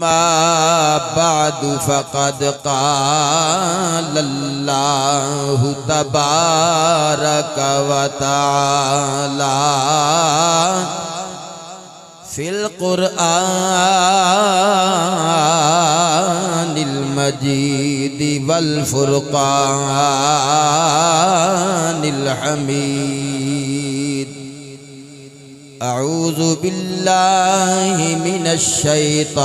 ما بعد فقد قال الله تبارك وتعالى في القرآن المجيد والفرقان الحميد أعوذ بالله من الشيطان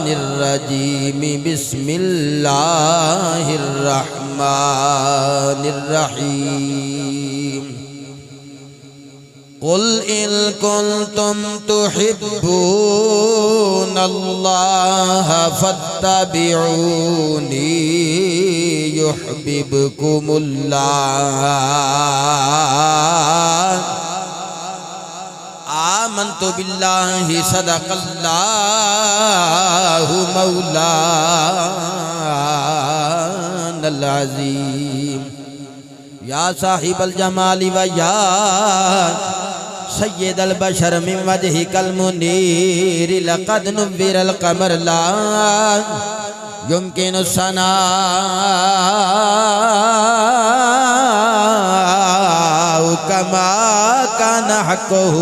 الرجيم بسم الله الرحمن الرحيم قل إن كنتم تحبون الله فاتبعوني يحببكم الله آمنت بالله صدق الله مولانا العظيم يا صاحب الجمال ويا سيد البشر من وجهك المنير لقد نبر القمر لا يمكن الثناء كما كان حقه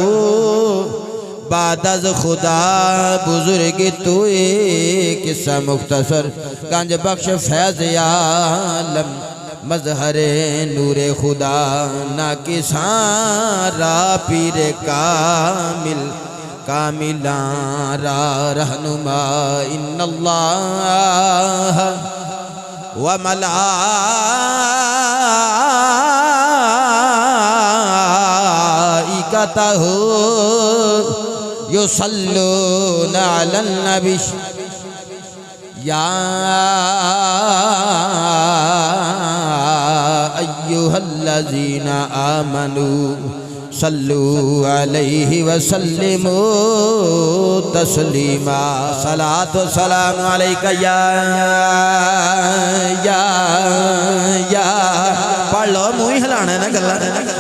بعد از خدا بزرگ تو ایک قصہ مختصر گنج بخش فیض عالم مظہر نور خدا نہ کسان را پیر کامل کاملان را رہنما ان اللہ و ملائکتہ یصلون علی النبی یا ایہا الذین آمنوا صلوا علیہ وسلموا تسلیما صلاۃ و سلام علیکہ یا پڑھ لو منہ ہلانا ہے نا گلا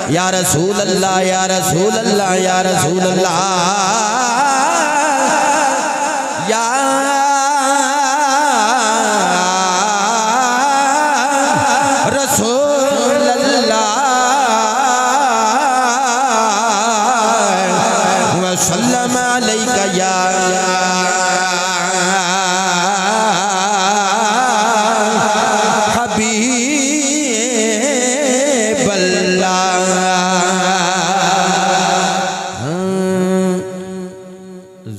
یا رسول اللہ یا رسول اللہ یا رسول اللہ یا رسول اللہ وسلم علیکہ یا حبیب اللہ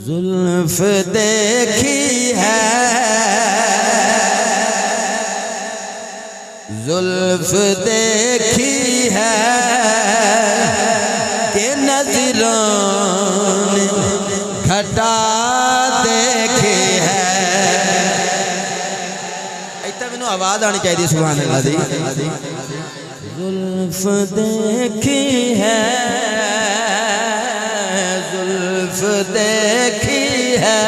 زلف دیکھی ہے زلف دیکھی ہے کہ نظروں نے گھٹا دیکھی ہے ایتا میں آواز آنی چاہیے سبحان اللہ دی زلف دیکھی ہے زلف دیکھی ہے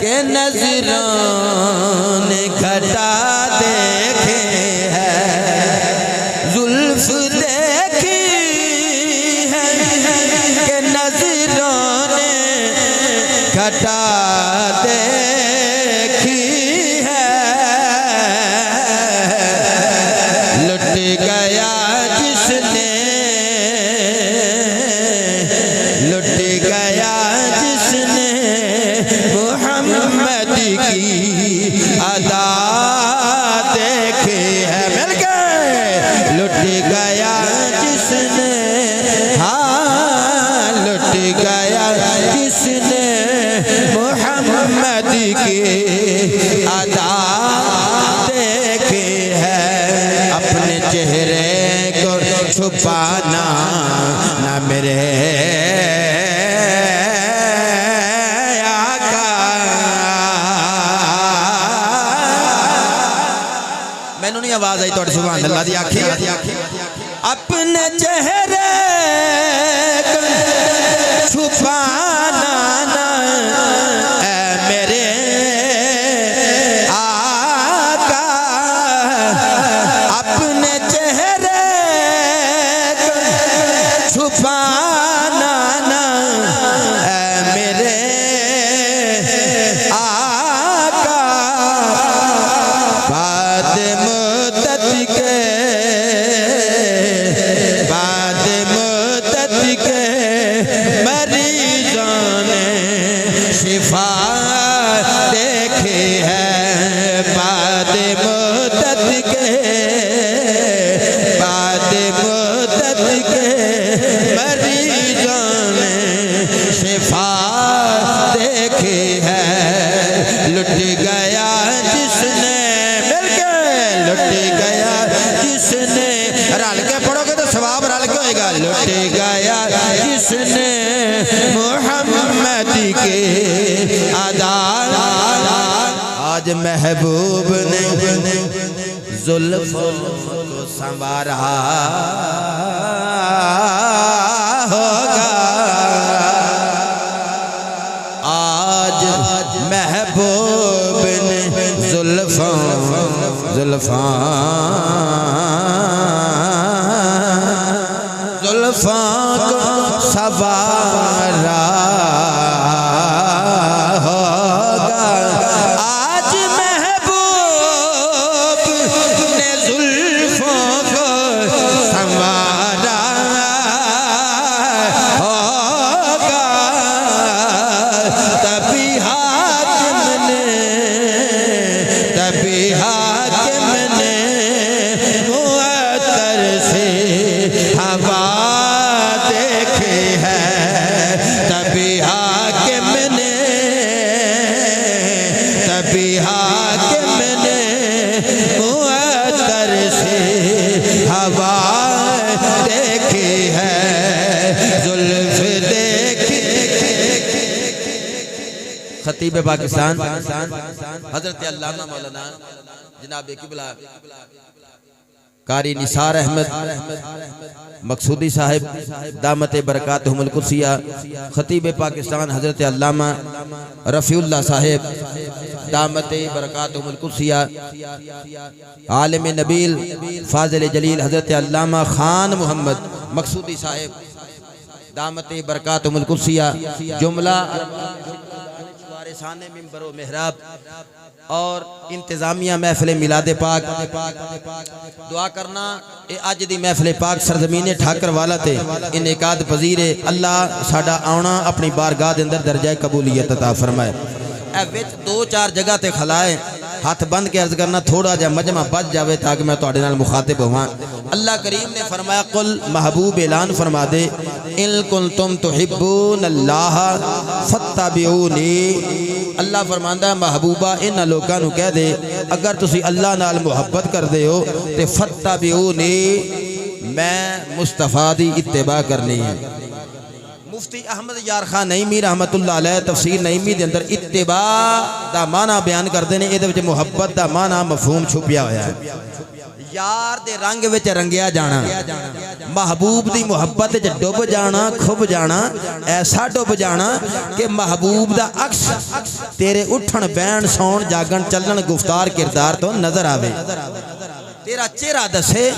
کہ نظروں نے گھٹا دیکھے ہے زلف دیکھی ہے کہ نظروں نے گھٹا دیکھی ہے لٹ گیا جس نے لٹ گیا جس نے محمد کی ادا دیکھی ہے مل گئے لٹ گیا جس نے ہاں لٹ گیا جس نے محمد کی ادا دیکھی ہے اپنے چہرے کو چھپانا نہ میرے آواز آئی توڑ سبحان اللہ دی آکھی اپنے چہرے کو چھپانا نہ اے میرے آقا اپنے چہرے کو چھپانا نہ اے میرے دیکھی ہے لٹ گیا جس نے مل کے لٹ گیا جس نے رل کے پڑھو گے تو ثواب رل کے ہوئے گا لٹ گیا جس نے محمد کے آداب آج محبوب نے زلفوں کو سنوارا ہوگا آج محبوب نے زلفوں کو سنوارا ہوگا آج محبوب نے زلفوں کو سنوارا ہوگا تبھی حاکم نے معطر سے ہوا دیکھی ہے تبھی حاکم نے معطر سے ہوا دیکھی ہے زلف دیکھی خطیب پاکستان حضرت علامہ مولانا جناب قبلہ قاری نثار احمد مقصودی صاحب دامت برکاتہم القدسیہ خطیب پاکستان حضرت علامہ رفیع اللہ صاحب دامت برکاتہم القدسیہ عالم نبیل فاضل جلیل حضرت علامہ خان محمد مقصودی صاحب دامت برکاتہم القدسیہ جملہ وارثان منبر و محراب اور انتظامیہ محفل میلاد پاک دعا کرنا اے اج دی محفل پاک سرزمین ٹھاکر والا تے انعقاد پذیر اللہ ساڈا آنا اپنی بارگاہ دے اندر درجہ قبولیت عطا فرمائے اے وچ دو چار جگہ تے کھلائے ہاتھ بند کے عرض کرنا تھوڑا جا مجمع بچ جاوے تاکہ میں تواڈے نال مخاطب ہواں اللہ کریم نے فرمایا قل محبوب اعلان فرما دے ان کنتم تحبون اللہ فاتبعونی اللہ فرماندا ہے محبوبہ ان لوکاں نو کہہ دے اگر تسی اللہ نال محبت کر دے ہو تے فاتبعونی میں مصطفیٰ دی اتباع کرنی ہے مفتی احمد یار خان نعیمی رحمت اللہ علیہ تفسیر نعیمی دے اندر اتباع دا معنی بیان کردے نے اے دے وچ محبت دا معنی مفہوم چھپیا ہویا ہے یار دے رنگ وچ رنگیا جانا محبوب دی محبت وچ ڈوب جانا کھب جانا ایسا ڈوب جانا کہ محبوب دا عکس تیرے اٹھن بین سون جاگن چلن گفتار کردار تو نظر آوے تیرا چہرہ دسے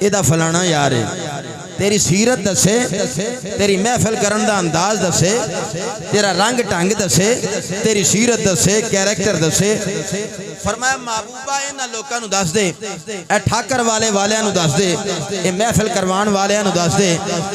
اے دا فلانا یار ہے تیری سیرت دسے تیری محفل کرن دا انداز دسے تیرا رنگ ٹنگ دسے تیری سیرت دسے کیریکٹر دسے فرمایا محبوبہ انہاں لوکاں نو دس دے اے ٹھاکر والیاں نو دس دے اے محفل کروان والیاں نو دس دے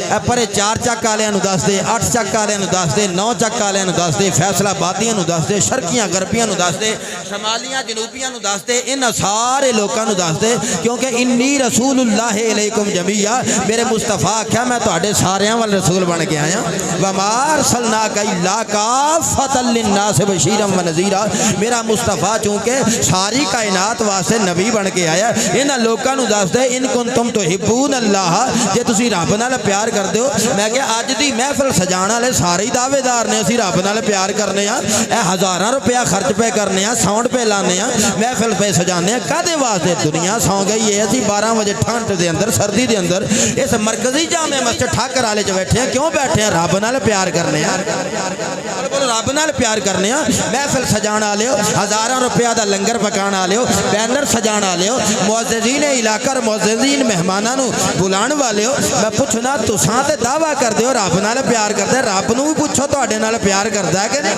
اے پرے 4 چک والیاں نو دس دے 8 چک والیاں نو دس دے 9 چک والیاں نو دس دے فیصلہ بادیاں نو دس دے شرقیاں غربیاں نو دس دے شمالیاں جنوبیاں نو دس دے انہاں سارے لوکاں نو دس دے کیونکہ انی رسول اللہ علیکم جمیعا میرے مصطفیٰ کیا میں تو آڑے ساریاں والے رسول بن کے آیا وَمَا أَرْسَلْنَاكَ إِلَّا كَافَّةً لِلنَّاسِ بَشِيرًا وَنَذِيرًا میرا مصطفیٰ چونکہ ساری کائنات واسطے نبی بن کے آیا انہاں لوکاں نو دس دے ان کنتم تحبون اللہ جے تسی رب نال پیار کر دیو میں کہ اج دی محفل سجانا لے سارے دعوے دار نے اسی رب نال پیار کرنے ہاں اے ہزاراں روپیہ خرچ پہ کرنے ہاں ساؤنڈ پہ لانے ہاں محفل پہ سجانے ہاں کدے واسطے دنیا سو گئی ہے اسی 12 بجے ٹھنڈ دے اندر سردی دے اندر اس مرکزی جامع مسجد ٹھاکر والے چ بیٹھے ہیں کیوں بیٹھے ہیں رب نال پیار کرنے ہاں رب نال پیار کرنے ہاں محفل سجانا والے ہزاراں روپیہ دا لنگر پکانا والے بینر سجانا والے معززین علاقہ معززین مہماناں نو بلان والے میں پوچھنا تساں تے دعویٰ کر دیو رب نال پیار کردا رب نو بھی پوچھو تواڈے نال پیار کردا ہے کہ نہیں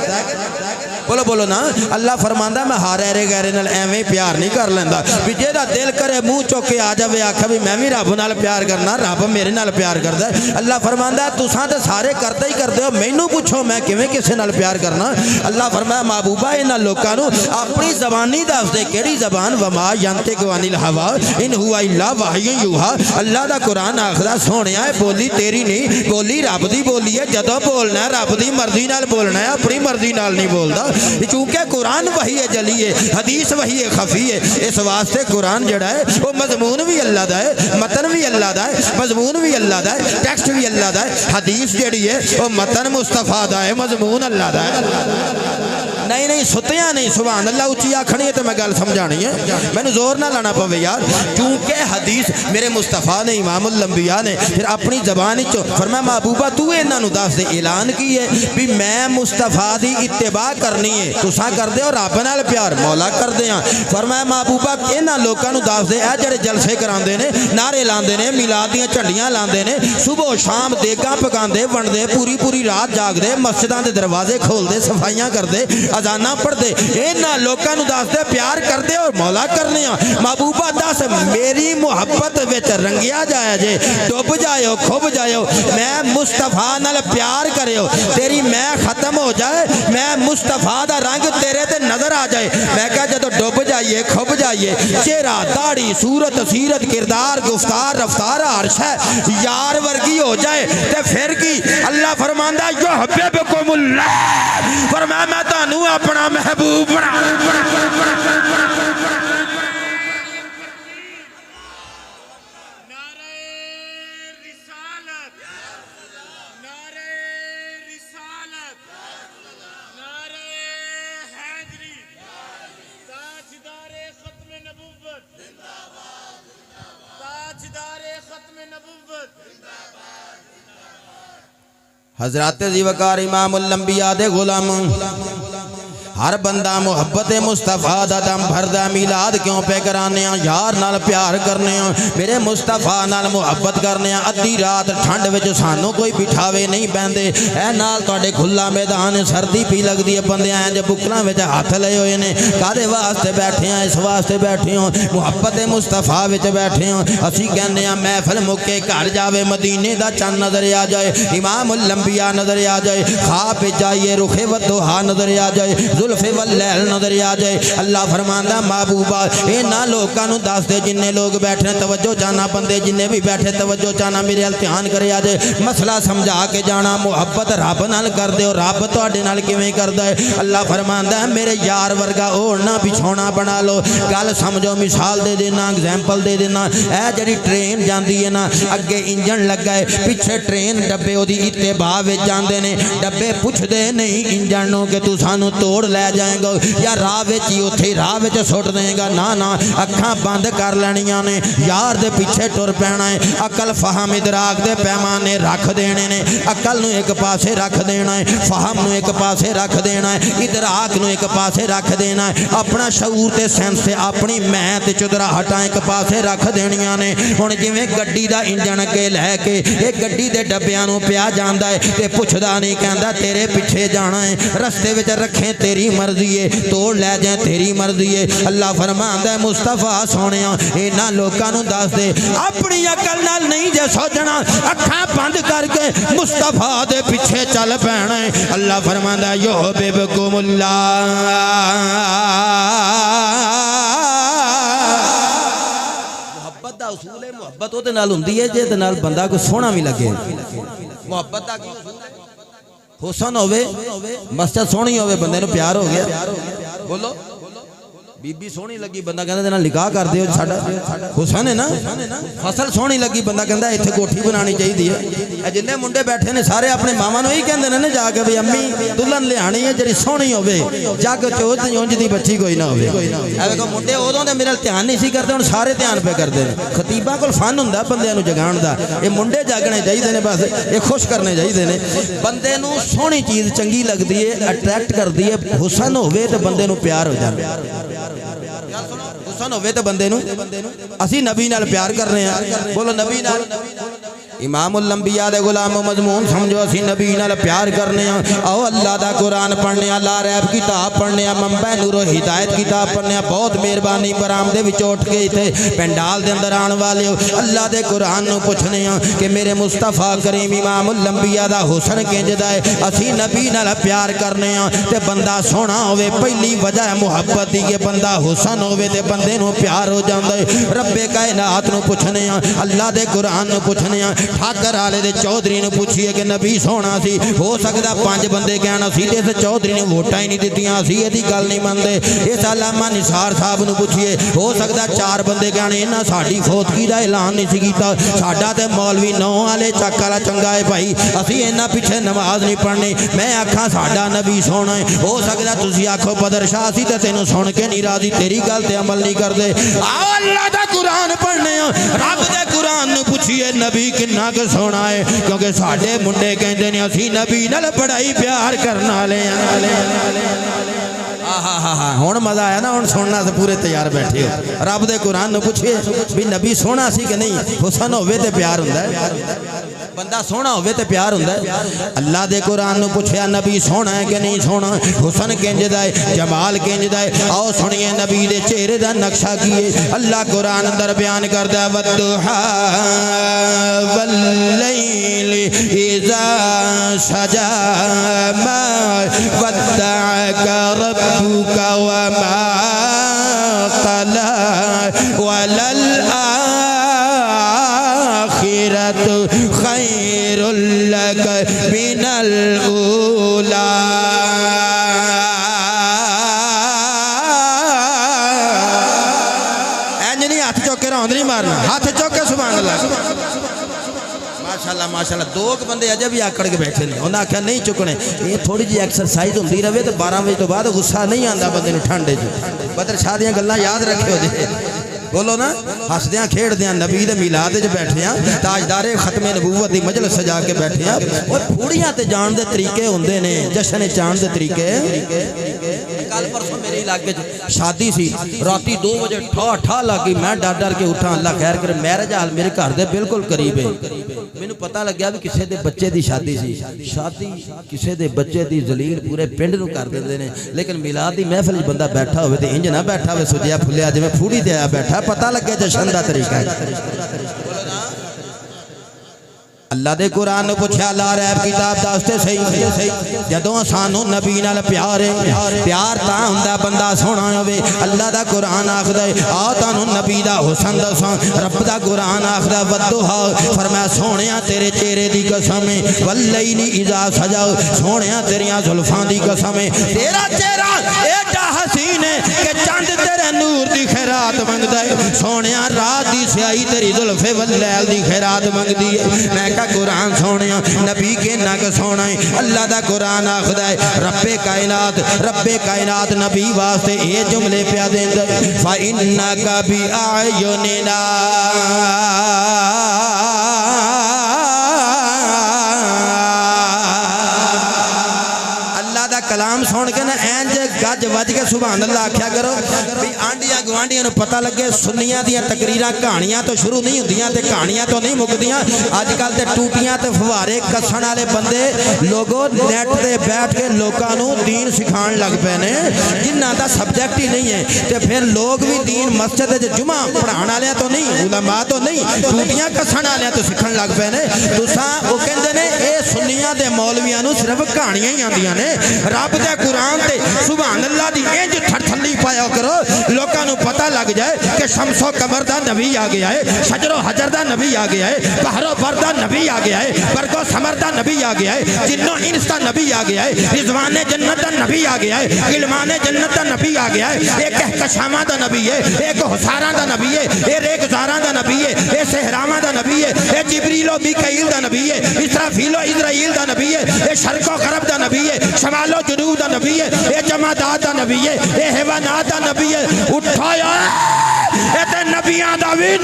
بولو بولو نا اللہ فرماندا میں ہر ایرے غیرے نال ایویں پیار نہیں کر لیندا بھی جیدا دل کرے منہ چوک کے آ جاوے آکھے بھی میں بھی رب نال پیار کرنا رب میرے نال پیار کردا ہے اللہ فرماندا تساں تے سارے کرتے ہی کردے ہو مینوں پوچھو میں کیویں کسے نال پیار کرنا اللہ فرمایا محبوبہ انہاں لوکاں نو اپنی زبانی دس دے کیڑی زبان وما ینطق عن الہوی ان ہوا الا وحی یوحی اللہ دا قرآن آخدا سونیا ہے بولی تیری نہیں بولی رب دی بولی ہے جدوں بولنا ہے رب دی مرضی نال بولنا ہے اپنی مرضی نال نہیں بولدا چونکہ قرآن وحی جلی ہے حدیث وحی خفی ہے اس واسطے قرآن جڑا ہے وہ مضمون بھی اللہ دا ہے متن بھی اللہ دا ہے مضمون بھی اللہ دا ہے ٹیکسٹ بھی اللہ دا ہے حدیث جڑی ہے وہ متن مصطفیٰ دا ہے مضمون اللہ دا ہے نہیں نہیں ستیاں نہیں سبحان اللہ اچھی آکھنی ہے تو میں گل سمجھانی ہے میں نے زور نہ لانا پوے یار کیونکہ حدیث میرے مصطفیٰ نے امام الانبیاء نے پھر اپنی زبان چو فرمایا محبوبہ تو انہاں نو دس دے اعلان کی ہے بھی میں مصطفیٰ دی اتباع کرنی ہے تساں کر دے اور رب نال پیار مولا کر دے ہاں فرمایا محبوبہ انہاں لوکاں نو دس دے اے جڑے جلسے کراندے نے نعرے لاندے نے میلاد دیاں جھنڈیاں لاندے نے صبح و شام دیگاں پکاندے ونڈدے پوری پوری رات جاگ دے مسجداں دے دروازے کھول دے صفائیاں کر دے اذاناں پڑھ دے انہاں لوکاں نو دس دے پیار کر دے اور مولا کرنے ہاں محبوبہ دس میری محبت وچ رنگیا جایا جے ڈوب جائے ہو کھب جائے ہو میں مصطفیٰ نال پیار کرے ہو تیری میں ختم ہو جائے میں مصطفیٰ دا رنگ تیرے تے نظر آ جائے میں کہا جدو ڈوب جائیے کھب جائیے چہرہ داڑھی صورت سیرت کردار گفتار رفتار عرش ہے یار ورگی ہو جائے تے پھر کی اللہ فرماندہ یحببکم اللہ فرمایا میں تانوں اپنا محبوب بنا حضرات زیوکار امام الانبیاء دے غلام ہر بندہ محبت مصطفیٰ دا دم بھردہ میلاد کیوں پہ کرانے ہیں یار نال پیار کرنے ہیں میرے مصطفیٰ نال محبت کرنے ہیں ادھی رات ٹھنڈ وچ سانوں کوئی بٹھاوے نہیں بیندے اے نال توڑے کھلا میدان سردی پی لگ دی بندے آئیں جب بکلاں وچ ہاتھ لے ہوئے نے کادے واسطے بیٹھے ہیں اس واسطے بیٹھے ہوں محبت مصطفیٰ وچ بیٹھے ہوں اسی کہنے ہیں محفل مکے گھر جاوے مدینے دا چند نظر آ جائے امام الانبیاء نظر آ جائے خواب جائیے رخ والضحیٰ نظر آ جائے زلف واللیل نظر آ جائے اللہ فرماندہ محبوبہ اینا لوگاں نو دس دے جننے لوگ بیٹھے توجہ جانا بندے جننے بھی بیٹھے توجہ جانا میرے التحان کرے آ جائے مسئلہ سمجھا کے جانا محبت رب نال کر دے اور رب تواڈے نال کیویں کردا ہے اللہ فرماندہ میرے یار ورگا اوڑھنا بچھونا بنا لو گل سمجھو مثال دے دینا ایگزامپل دے دینا اے جڑی ٹرین جاندی ہے نا اگے انجن لگا ہے پیچھے ٹرین ڈبے او دی اتباع وچ جاندے نے ڈبے پوچھ دے نہیں انجن نو کہ تو سانو توڑ لے جائیں گا یا راہ وچ ہی اوتھے راہ وچ سٹ دیں گا نا اکھاں بند کر لینیاں نے یار دے پیچھے ٹر پینا ہے عقل فہم ادراک دے پیمانے رکھ دینے نے عقل نو ایک پاسے رکھ دینا ہے فہم نو ایک پاسے رکھ دینا ہے ادراک نو ایک پاسے رکھ دینا ہے اپنا شعور تے سینس تے اپنی میں تے چدراہٹاں ایک پاسے رکھ دینیاں نے ہن جویں گڈی دا انجن اگے لے کے ایک گڈی دے ڈبیاں نو پیا جاندا ہے تے پوچھدا نہیں کہندا تیرے پیچھے جانا ہے رستے وچ رکھیں تیری مرضی ہے توڑ لے جائیں تیری مرضی ہے اللہ فرماندا ہے مصطفیٰ سونیاں اینا لوکاں نو دس دے اپنی عقل نال نہیں جے سوچنا اکھاں بند کر کے مصطفیٰ دے پیچھے چل پینا ہے اللہ فرماندا ہے یحببکم اللہ محبت دا اصول ہے محبت او دے نال ہوندی ہے جے دے نال بندہ کو سونا بھی لگے محبت دا کی اصول ہے حسن ہوئے مسجد سونی ہوئے بندے نو پیار ہو گیا بولو بی بی سونی لگی بندہ کہندا دینا نکاح کر دیو ساڈا حسن ہے نا فصل سونی لگی بندہ کہندا ایتھے کوٹھی بنانی چاہیے اے جننے منڈے بیٹھے نے سارے اپنے ماما نو ہی کہندے نے جا کے بھئی امی دلہن لیانی ہے جڑی سونی ہوے جگ چوت اونج دی بچی کوئی نہ ہوے اے ویکھو منڈے اودوں دے میرے دھیان نہیں سی کردے ہن سارے دھیان پہ کردے نے خطیباں کول فن ہوندا بندیاں نو جگاون دا اے منڈے جاگنے چاہیے نے بس اے خوش کرنے چاہیے نے بندے نو سونی چیز چنگی لگدی ہے اٹریکٹ کردی ہے حسن ہوے تے بندے نو پیار ہو جاندا حسن ہوئے تو بندے نو اسی نبی نال پیار کر رہے ہیں بولو نبی نال امام الانبیاء دے غلام و مضمون سمجھو اسی نبی نال پیار کرنے ہیں او اللہ دا قرآن پڑھنے ہیں لا ریب کتاب پڑھنے ہیں منبع نور و ہدایت کتاب پڑھنے ہیں بہت مہربانی برآمدے وچ اٹھ کے تھے پنڈال دے اندر آن والے ہو اللہ دے قرآن نو پوچھنے ہیں کہ میرے مصطفیٰ کریم امام الانبیاء دا حسن کنجدا ہے اسی نبی نال پیار کرنے ہیں تے بندہ سونا ہوئے پہلی وجہ ہے محبت دی کہ بندہ حسن ہوئے تے بندے نو پیار ہو جاندے رب کائنات نو پوچھنے ہیں اللہ دے قرآن نو پوچھنے ہیں ٹھاکر آلے دے چودھری نے پوچھئے کہ نبی سونا سی ہو سکتا 5 بندے کہنا سی تے سے چودھری نے ووٹا ہی نہیں دیتیاں سی یہ دی گل نہیں مندے اس علامہ نثار صاحب نو پوچھئے ہو سکتا 4 بندے کہنے انہاں ساڑی فوتگی دا اعلان نہیں سی کیتا ساڑا تے مولوی 9 والے چاکالا چنگا ہے بھائی اسی انہاں پیچھے نماز نہیں پڑھنی میں آکھاں ساڑا نبی سونا ہے ہو سکتا تسی آکھو بدر شاہ سی تے تینوں سن کے نہیں راضی تیری گل تے عمل نہیں کر دے آو اللہ دا قرآن پڑھنے رب دے قرآن نو پوچھئے نبی کنہ کے سونا ہے کیونکہ ساڑھے منڈے کہندے نے اسی نبی نال بڑائی پیار کرنا لے ہون مزہ آیا نا ہون سننا سے پورے تیار بیٹھے ہو رب دے قرآن نو پوچھئے بھی نبی سونا سی کہ نہیں حسن ہوئے تے پیار ہوندہ ہے بندہ سونا ہوئے تے پیار ہوندہ ہے اللہ دے قرآن نو پوچھیا نبی سونا ہے کہ نہیں سونا حسن کنجدہ ہے جمال کنجدہ ہے آؤ سنیے نبی دے چہرے دا نقشہ کیے اللہ قرآن اندر بیان کردہ وَالدُّحَا وَاللَّيْلِ إِذَا سَجَا مَا وَدَّعَكَ رَبُّكَ وَمَا قَلَا وَلَلْآخِرَةُ خَيْرٌ لَكَ مِنَ الْأُولَى اینجنی ہاتھ چوکے روند نہیں مارنا ہاتھ چوکے سبحان اللہ ماشاءاللہ 2 بندے اجے بھی آکڑ کے بیٹھے نے انہاں آکھیا نہیں چکنے یہ تھوڑی جی ایکسرسائز ہوندی رہے تو 12 بجے تو بعد غصہ نہیں آندا بندے نو ٹھنڈے چ بدر شاہ دیاں گلاں یاد رکھیو جے بولو نا ہسدیاں کھیڑدیاں نبی دے میلاد وچ بیٹھے ہیں تاجدار ختم نبوت دی مجلس سجا کے بیٹھے ہیں اور پھوڑیاں تے جان دے طریقے ہوندے نے جشن چان دے طریقے کل پرسوں میرے علاقے شادی سی راتی 2 بجے ٹھا لگی میں ڈر کے اٹھا اللہ خیر کرے میرج حال میرے گھر دے بالکل قریب ہے مینوں پتہ لگیا بھی کسے دے بچے دی شادی سی شادی کسے دے بچے دی ذلیل پورے پنڈ نو کر دیندے نے لیکن میلاد دی محفل وچ بندہ بیٹھا ہوئے تے انج نہ بیٹھا ہوئے سجیا پھلیا جویں پھوڑی تے آیا بیٹھا پتہ لگے جشن دا طریقہ ہے اللہ دے قرآن نے پوچھا لا ریب کتاب داستے صحیح جدوں سانو نبی نال پیار ہے پیار تا ہوندا بندہ سونا ہوے اللہ دا قرآن آکھدا ہے آ تانوں نبی دا حسن دساں رب دا قرآن آکھدا ودھا فرمایا سونیا تیرے چہرے دی قسم ہے واللیل اذا سجا سونیا تیریاں زلفاں دی قسم ہے تیرا چہرہ ایڈا حسین ہے کہ چاند تیرے نور دی خیرات منگدا ہے سونیا رات دی سیاہی تیری زلف واللیل دی خیرات منگدی ہے میں قرآن سونیا نبی کے ناک سونا ہے اللہ دا قرآن آخدا ہے رب کائنات نبی واسطے یہ جملے پیا دیندے فَإِنَّكَ بِأَعْيُنِنَا اللہ دا کلام سن کے نا اینج گج وج کے سبحان اللہ آکھیا کرو بھی آنڈیاں گوانڈیاں نو پتہ لگے سنیاں دیاں تقریراں کہانیاں تو شروع نہیں ہوندیاں تے کہانیاں تو نہیں مکدیاں اج کل تے ٹوٹیاں تے فوارے کسن والے بندے لوگوں نیٹ تے بیٹھ کے لوکاں نو دین سکھان لگ پے نے جنہاں دا سبجیکٹ ہی نہیں ہے تے پھر لوگ بھی دین مسجد وچ جمعہ پڑھان والے تو نہیں علماء تو نہیں ٹوٹیاں کسن والے تو سکھن لگ پے نے تساں او کہندے نے اے سنیاں دے مولویاں نو صرف کہانیاں ہی آندیاں نے رب دے قرآن تے سبحان اللہ دی انج تھڑ تھلی پایا کرو لوکاں نو پتہ لگ جائے کہ شمس و قمر دا نبی آ گیا ہے شجر و حجر دا نبی آ گیا ہے بحر و بر دا نبی آ گیا ہے برگ و ثمر دا نبی آ گیا ہے جن و انس دا نبی آ گیا ہے رضوان جنت دا نبی آ گیا ہے غلمان جنت دا نبی آ گیا ہے ایک کہکشاں دا نبی ہے ایک حساراں دا نبی ہے ایک ریگزاراں دا نبی ہے ایک صحراواں دا نبی ہے ایک جبریل و میکائیل دا نبی ہے اسرافیل و اسرائیل دا نبی ہے ایک شرق و غرب دا نبی ہے شمال و جنوب دا نبی ہے ایک جمادات دا نبی ہے ایک حیوانات دا نبی ہے اٹھایا ایتے نبیاں دا بھی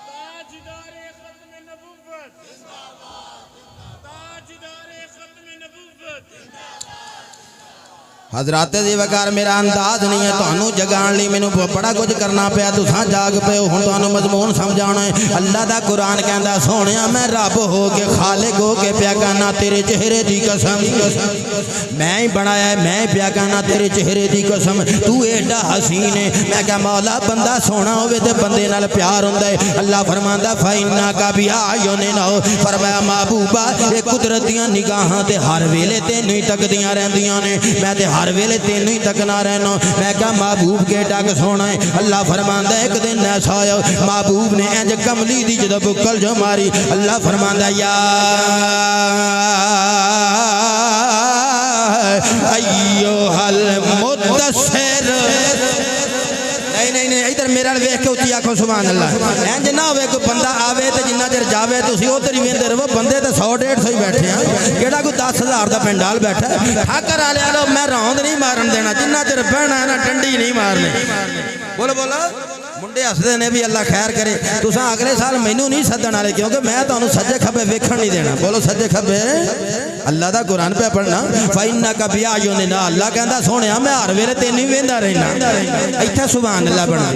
تاجدار ختم نبوت حضرات دی وقار میرا انداز نہیں ہے تانوں جگان لی میں بڑا کچھ کرنا پیا تساں جاگ پے ہن تانوں مضمون سمجھانا ہے اللہ دا قرآن کہندا سونیا میں رب ہو کے خالق ہو کے پیا کہنا تیرے چہرے دی قسم میں ہی بنایا ہے میں پیا کہنا تیرے چہرے دی قسم تو ایڈا حسین ہے میں کہا مولا بندہ سونا ہوئے تے بندے نال پیار ہوندا ہے اللہ فرماندا فَإِنَّكَ بِأَعْيُنِنَا فرمایا محبوبا اے قدرت دیاں نگاہاں تے ہر ویلے تینوں ہی تکدیاں رہندیاں نے میں تے ہر ویلے تینوں ہی تکنا رہنا میں کہا محبوب کے ڈاک سونا ہے اللہ فرماندا ایک دن ایسا آیا محبوب نے انج کملی دی جدو بکل جو ماری اللہ فرماندا یا ایوہ المدثر نہیں ادھر میرا ویکھ کے اچھی آنکھوں سبحان اللہ انج نہ ہوئے کوئی بندہ آوے تے جنہ چر جاوے تو اسی ادھر ہی ویندے رہو بندے تے 100-150 ہی بیٹھے ہیں کیڑا کوئی 10,000 دا پنڈال بیٹھا ہے ٹھاکر والے والو میں روند نہیں مارن دینا جنہ چر بہنا ہے نا ڈنڈی نہیں مارنی بولو بولو منڈے ہسدے نے بھی اللہ خیر کرے تساں اگلے سال مینوں نہیں سدن والے کیونکہ میں تانوں سجے کھبے ویکھن نہیں دینا بولو سجے کھبے اللہ دا قرآن پہ پڑھنا فَإِنَّكَ بِأَعْيُنِنَا اللہ کہندا سونیا میں ہر ویلے تینوں ہی ویندا رہنا ایتھے سبحان اللہ بنا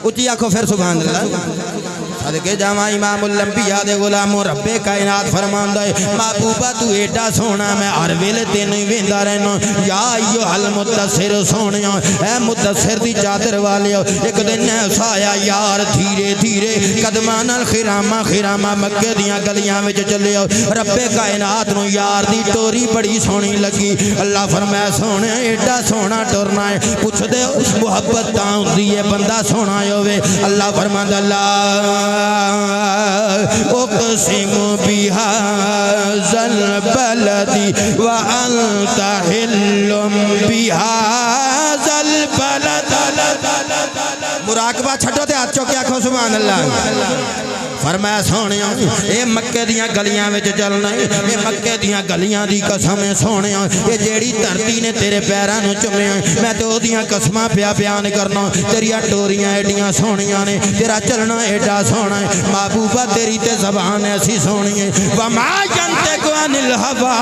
اچھی آنکھوں پھر سبحان اللہ صدقے جاواں امام الانبیاء دے غلام رب کائنات فرماندا ہے محبوبہ تو ایڈا سونا میں ہر ویلے تینوں ہی ویندا رہنا یا ایھا المدثر سونیا اے مدثر دی چادر والے ایک دن ایسا آیا یار دھیرے دھیرے قدماں نال خرامہ مکے دیاں گلیاں وچ چلے رب کائنات نو یار دی ٹوری بڑی سونی لگی اللہ فرمایا سونے ایڈا سونا ٹرنا ہے پوچھ دے محبت تاں ہوندی ہے بندہ سونا ہوے اللہ فرماندا اللہ اقسم بهذا البلد وانت حل بهذا البلد مراقبہ چھٹو تے ہاتھ چوکے آکھو سبحان اللہ فرمایا سونیا اے مکے دیاں گلیاں وچ چلنا اے مکے دیاں گلیاں دی قسم سونیا اے جیڑی دھرتی نے تیرے پیراں نوں چومیا میں تے اودیاں قسماں پیا بیان کرنا تیریاں ٹوریاں ایڈیاں سونیاں نے تیرا چلنا ایڈا سونا ہے محبوبہ تیری تے زبان ایسی سونی ہے وما ينطق عن الهوى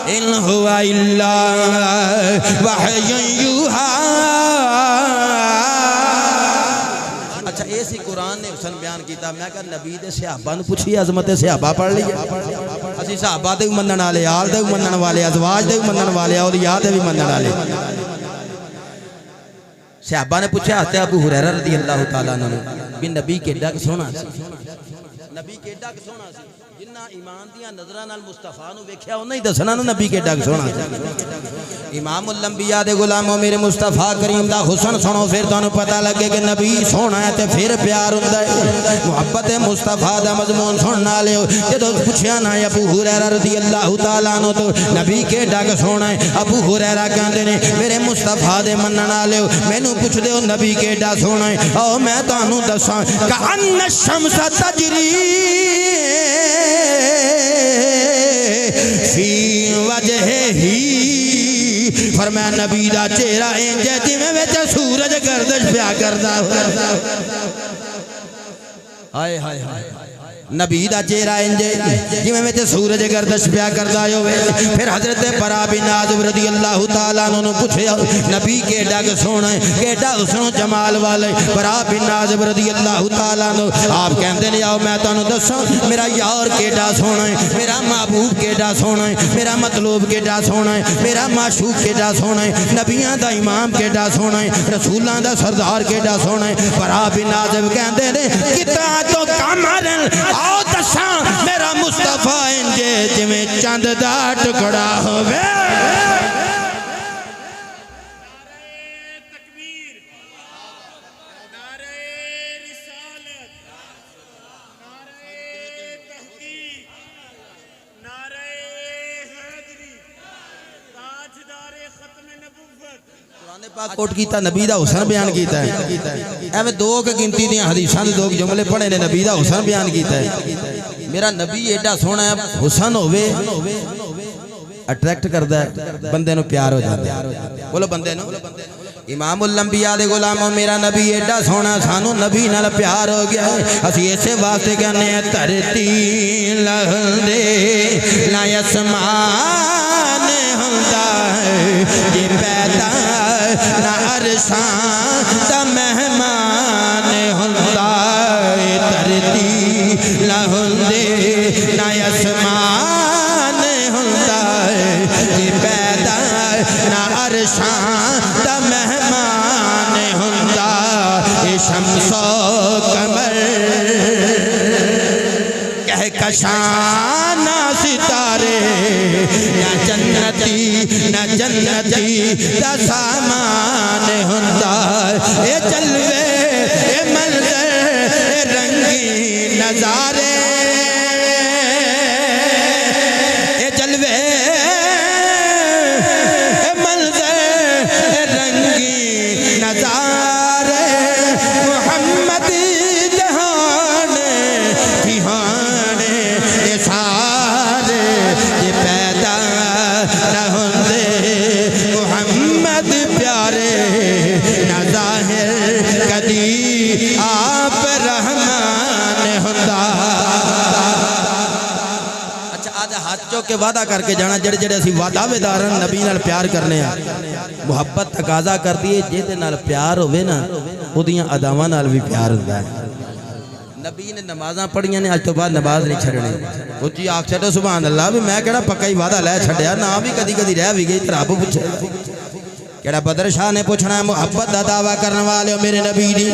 ان هو الا وحی یوحی اچھا ایسی قرآن نے حسن بیان کیتا میں کہا نبی دے صحابہ نو پوچھی عظمت صحابہ پڑھ لئے اسی صحابہ دے منن والے آل دے منن والے ازواج دے منن والے اولیاء دے منن والے صحابہ نے پوچھا حضرت ابو ہریرہ رضی اللہ تعالیٰ عنہ بھی نبی کیڈا کہ سونا سی نبی کیڈا کہ سونا سی جنہ ایمان دیاں نظراں نال مصطفیٰ نو ویکھیا انہاں ہی دسنا نا نبی کیڈا کہ سونا سی امام الانبیاء دے غلاموں میرے مصطفیٰ کریم دا حسن سنو پھر تانوں پتہ لگے کہ نبی سونا ہے تے پھر پیار ہوندا ہے محبت مصطفیٰ دا مضمون سنن والے جدوں پوچھیا نا ابو ہریرہ رضی اللہ تعالیٰ عنہ تو نبی کیڈا کہ سونا ہے ابو ہریرہ کہندے نے میرے مصطفیٰ دے منن والے مینوں پوچھ دے نبی کیڈا سونا ہے او میں تانوں دساں کأن الشمس تجری فی وجہ ہی فرمایا نبی دا چہرہ انج جویں وچ سورج گردش پیا کردا ہائے ہائے ہائے نبی دا چہرہ انجے جویں وچ سورج گردش پیا کردا ہوے پھر حضرت برا بن عازب رضی اللہ تعالیٰ عنہ نو پوچھیا نبی کیڈا کہ سونا ہے کیڈا حسن و جمال والے برا بن عازب رضی اللہ تعالیٰ عنہ آپ کہندے نے آؤ میں تانوں دساں میرا یار کیڈا سونا ہے میرا محبوب کیڈا سونا ہے میرا مطلوب کیڈا سونا ہے میرا معشوق کیڈا سونا ہے نبیاں دا امام کیڈا سونا ہے رسولاں دا سردار کیڈا سونا ہے برا بن عازب کہندے نے کتا تو کمرن آؤ دساں میرا مصطفیٰ انجے جویں چند دا ٹکڑا ہوئے کوٹ کیتا نبی دا حسن بیان کیتا ہے ایویں دو کہ گنتی دیاں حدیثاں دے دو جملے پڑھے نے نبی دا حسن بیان کیتا ہے میرا نبی ایڈا سونا ہے حسن ہوئے اٹریکٹ کردا ہے بندے نو پیار ہو جاتا ہے بولو بندے نو امام الانبیاء دے غلاموں میرا نبی ایڈا سونا سانو نبی نال پیار ہو گیا ہے اسی ایسے واسطے کہنے ہیں دھرتی لہندے نہ آسمان ہوندا ہے یہ پیدا نہ عرشاں دا مہمان ہوندا ہے دھرتی لہندے نہ آسمان ہوندا ہے یہ پیدا نہ عرشاں دا مہمان ہوندا اے شمس و قمر کہکشاں نہ ستارے نہ جنتی دا سامان ہوندا اے جلوے اے منظر اے رنگین نظارے اے جلوے اے منظر اے رنگین نظارے محمد جہان جہان اے سارے یہ پیدا نہ ہوندے محمد پیارے نہ ظاہر کدی آپ رحمان ہوندا اچھا آج ہاتھ چوک کے وعدہ کر کے جانا جڑے جڑے اسی وعدہ ویدارن نبی نال پیار کرنے ہیں محبت تقاضا کر دیئے جیدے نال پیار ہوئے نا وہ دیاں اداواں نال بھی پیار ہوتا ہے نبی نے نمازاں پڑھیاں نے آج تو بعد نماز نہیں چھڑنے وہ چی آکھ چھڑے سبحان اللہ بھی میں کہڑا پکا ہی وعدہ لے چھڑیا نا بھی کدی کدی رہ بھی گئی ترابو پوچھے کہڑا بدر شاہ نے پوچھنا ہے محبت دا دعویٰ کرنے والے ہو میرے نبی دی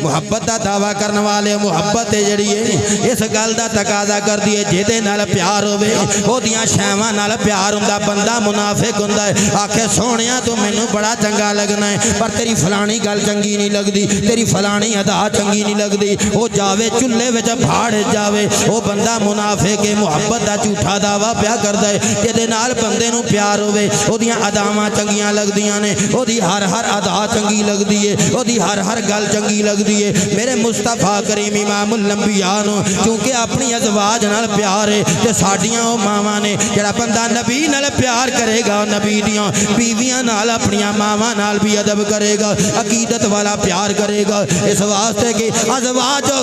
محبت دا دعویٰ کرنے والے ہو محبت جڑی ہے اس گل دا تقاضا کر دیئے جیدے نال پیار ہوئے وہ دیاں شہواں نال پیار ہوندا بندہ منافق ہوندا ہے آکھے سونیاں تو مینوں بڑا چنگا لگنا ہے پر تیری فلانی گل چنگی نہیں لگ دی تیری فلانی ادا چنگی نہیں لگ دی وہ جاوے چلے وچ بھاڑ جاوے وہ بندہ منافق ہے محبت دا جھوٹا دعویٰ پیا کردا ہے جیدے نال بندے نوں پیار ہوئے وہ دیاں اداواں چنگیاں لگ دیاں نے وہ دی ہر ادا چنگی لگ دیئے وہ دی ہر گل چنگی لگ دیئے میرے مصطفیٰ کریم امام الانبیاء نو چونکہ اپنی ازواج نال پیار ہے تے ساڈیاں او ماواں نے جڑا بندہ نبی نال پیار کرے گا نبی دیاں بیویاں نال اپنیاں ماواں نال بھی ادب کرے گا عقیدت والا پیار کرے گا اس واسطے کہ ازواجہ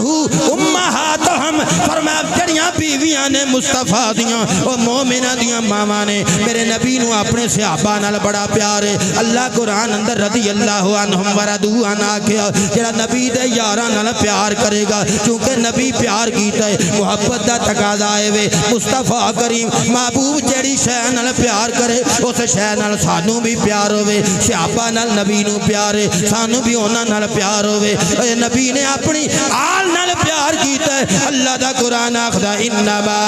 امہاتہم فرمایا جڑیاں بیویاں نے مصطفیٰ دیاں او مومنہ دیاں ماواں نے میرے نبی نو اپنے صحابہ نال بڑا پیار ہے اللہ قرآن اندر رضی اللہ عنہم وردو عن آکھیا جڑا نبی دے یاراں نال پیار کرے گا چونکہ نبی پیار کیتا ہے محبت دا تقاضا ہے وے مصطفیٰ کریم محبوب جڑی شے نال پیار کرے اس شے نال سانوں بھی پیار ہوے صحابہ نال نبی نو پیار ہے سانوں بھی انہاں نال پیار ہوے اے نبی نے اپنی آل نال پیار کیتا ہے اللہ دا قرآن آکھدا انما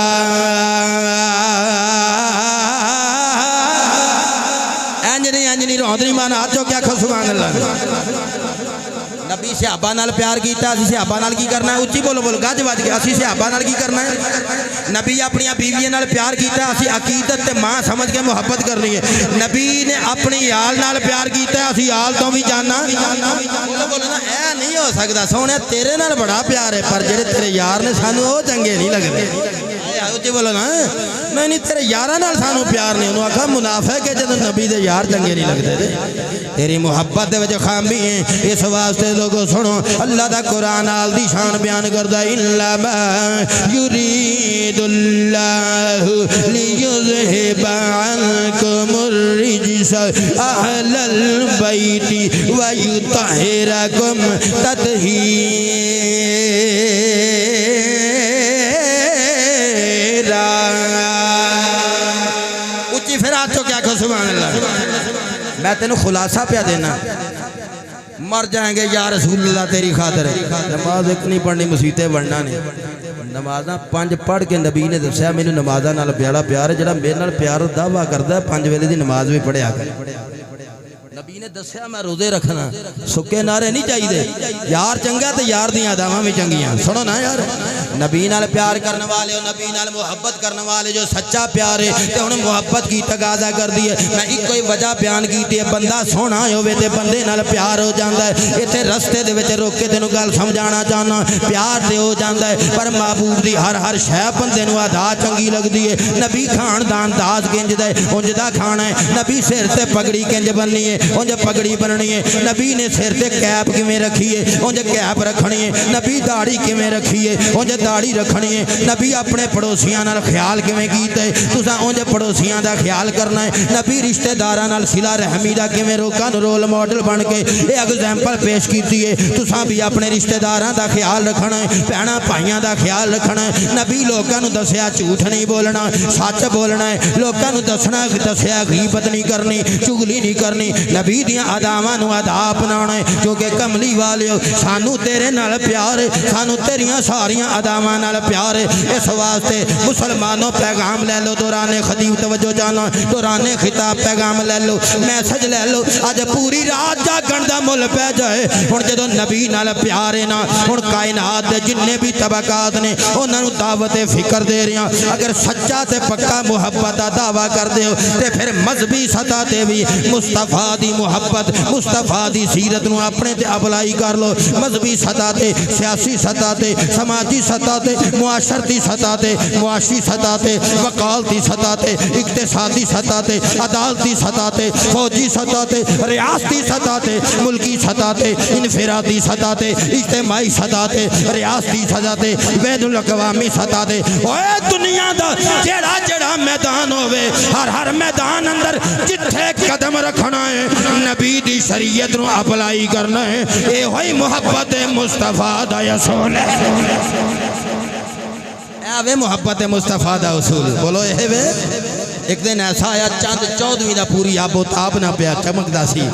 انجنی روندری مانا آج جو کیا کھو سبحان اللہ نبی صحابہ نال پیار کیتا اسی صحابہ نال کی کرنا ہے اچھی بولو بولو گاج باج کے اسی صحابہ نال کی کرنا ہے نبی اپنی بیوی نال پیار کیتا اسی عقیدت تے ماں سمجھ کے محبت کرنی ہے نبی نے اپنی آل نال پیار کیتا اسی آل تو بھی جاننا بولو بولو نا اے نہیں ہو سکتا سونے تیرے نال بڑا پیار ہے پر جڑے تیرے یار نے سانو وہ چنگے نہیں لگتے اچھی بولو نا نہیں تیرے یاراں نال سانو پیار نہیں انہوں آکھا منافق ہے جدو نبی دے یار چنگے نہیں لگتے تھے تیری محبت دے وچ خامی ہیں اس واسطے لوگوں سنو اللہ دا قرآن آل دی شان بیان کردہ انما یرید اللہ لیذہب عنکم الرجس اہل البیت ویطہرکم تطہیرا اچھی پھر آج تو کیا کہو سبحان اللہ میں تینوں خلاصہ پیا دینا مر جائیں گے یا رسول اللہ تیری خاطر نماز ایک نہیں پڑھنی مسیطیں بڑھنا نہیں نمازاں 5 پڑھ کے نبی نے دسیا میں نمازاں نال پیارا پیار ہے جڑا میرے نال پیار دعویٰ کردا ہے 5 ویلے دی نماز بھی پڑھیا کر نبی نے دسیا میں روزے رکھنا سکے نعرے نہیں چاہیے یار چنگا تے یار دیاں اداواں بھی چنگیاں سنو نا یار نبی نال پیار کرنے والے ہو نبی نال محبت کرنے والے جو سچا پیار ہے تے انہیں محبت کی تقاضا کر دی ہے میں ایک کوئی وجہ بیان کیتی ہے بندہ سونا ہوئے تے بندے نال پیار ہو جاندا ہے ایتھے رستے دے وچ روک کے تینوں گل سمجھانا چاہنا پیار تے ہو جاندا ہے پر محبوب دی ہر شے بندے نوں ادا چنگی لگدی ہے نبی خاندان داز کنج دا ہے انج دا کھانا ہے نبی سر تے پگڑی کنج بننی ہے انج پگڑی بننی ہے نبی نے سر تے کیپ کیویں رکھی ہے انج کیپ رکھنی ہے نبی داڑھی کیویں رکھی ہے انج داڑھی رکھنی ہے نبی اپنے پڑوسیاں نال خیال کیویں کیتا ہے تساں انج پڑوسیاں دا خیال کرنا ہے نبی رشتہ داراں نال صلہ رحمی دا کیویں لوکاں نوں رول ماڈل بن کے اے ایگزامپل پیش کیتی ہے تساں بھی اپنے رشتہ داراں دا خیال رکھنا ہے بہناں بھائیاں دا خیال رکھنا ہے نبی لوکاں نوں دسیا جھوٹ نہیں بولنا سچ بولنا ہے لوکاں نوں دسیا غیبت نہیں کرنی چغلی نہیں کرنی نبی دیاں اداواں نوں ادا اپنانا ہے کیونکہ کملی والیو سانو تیرے نال پیار ہے سانو تیریاں ساریاں اداواں نال پیار ہے اس واسطے مسلمانوں پیغام لے لو دوران خطیب توجہ جانا دوران خطاب پیغام لے لو میسج لے لو اج پوری رات جاگن دا مل پہ جائے ہن جدوں نبی نال پیار ہے نا ہن کائنات دے جننے بھی طبقات نے انہاں نوں دعوت فکر دے رہے ہیں اگر سچا تے پکا محبت دا دعویٰ کر دے ہو تے پھر مذہبی سطح تے بھی مصطفیٰ دی محبت مصطفیٰ دی سیرت نو اپنے تے اپلائی کر لو مذہبی سطح تے سیاسی سطح تے سماجی سطح تے معاشرتی سطح تے معاشی سطح تے وکالتی سطح تے اقتصادی سطح تے عدالتی سطح تے فوجی سطح تے ریاستی سطح تے ملکی سطح تے انفرادی سطح تے اجتماعی سطح تے ریاستی سطح تے بین الاقوامی سطح تے اوے دنیا دا جڑا جڑا میدان ہوئے ہر میدان اندر جتھے قدم رکھنا ہے نبی دی شریعت نو اپلائی کرنا ہے اے ہوئی محبت مصطفیٰ دا اصول ہے اے محبت مصطفیٰ دا اصول بولو اے وے ایک دن ایسا آیا چاند 14ویں دا پوری آب و تاب نہ پیا چمکدا سی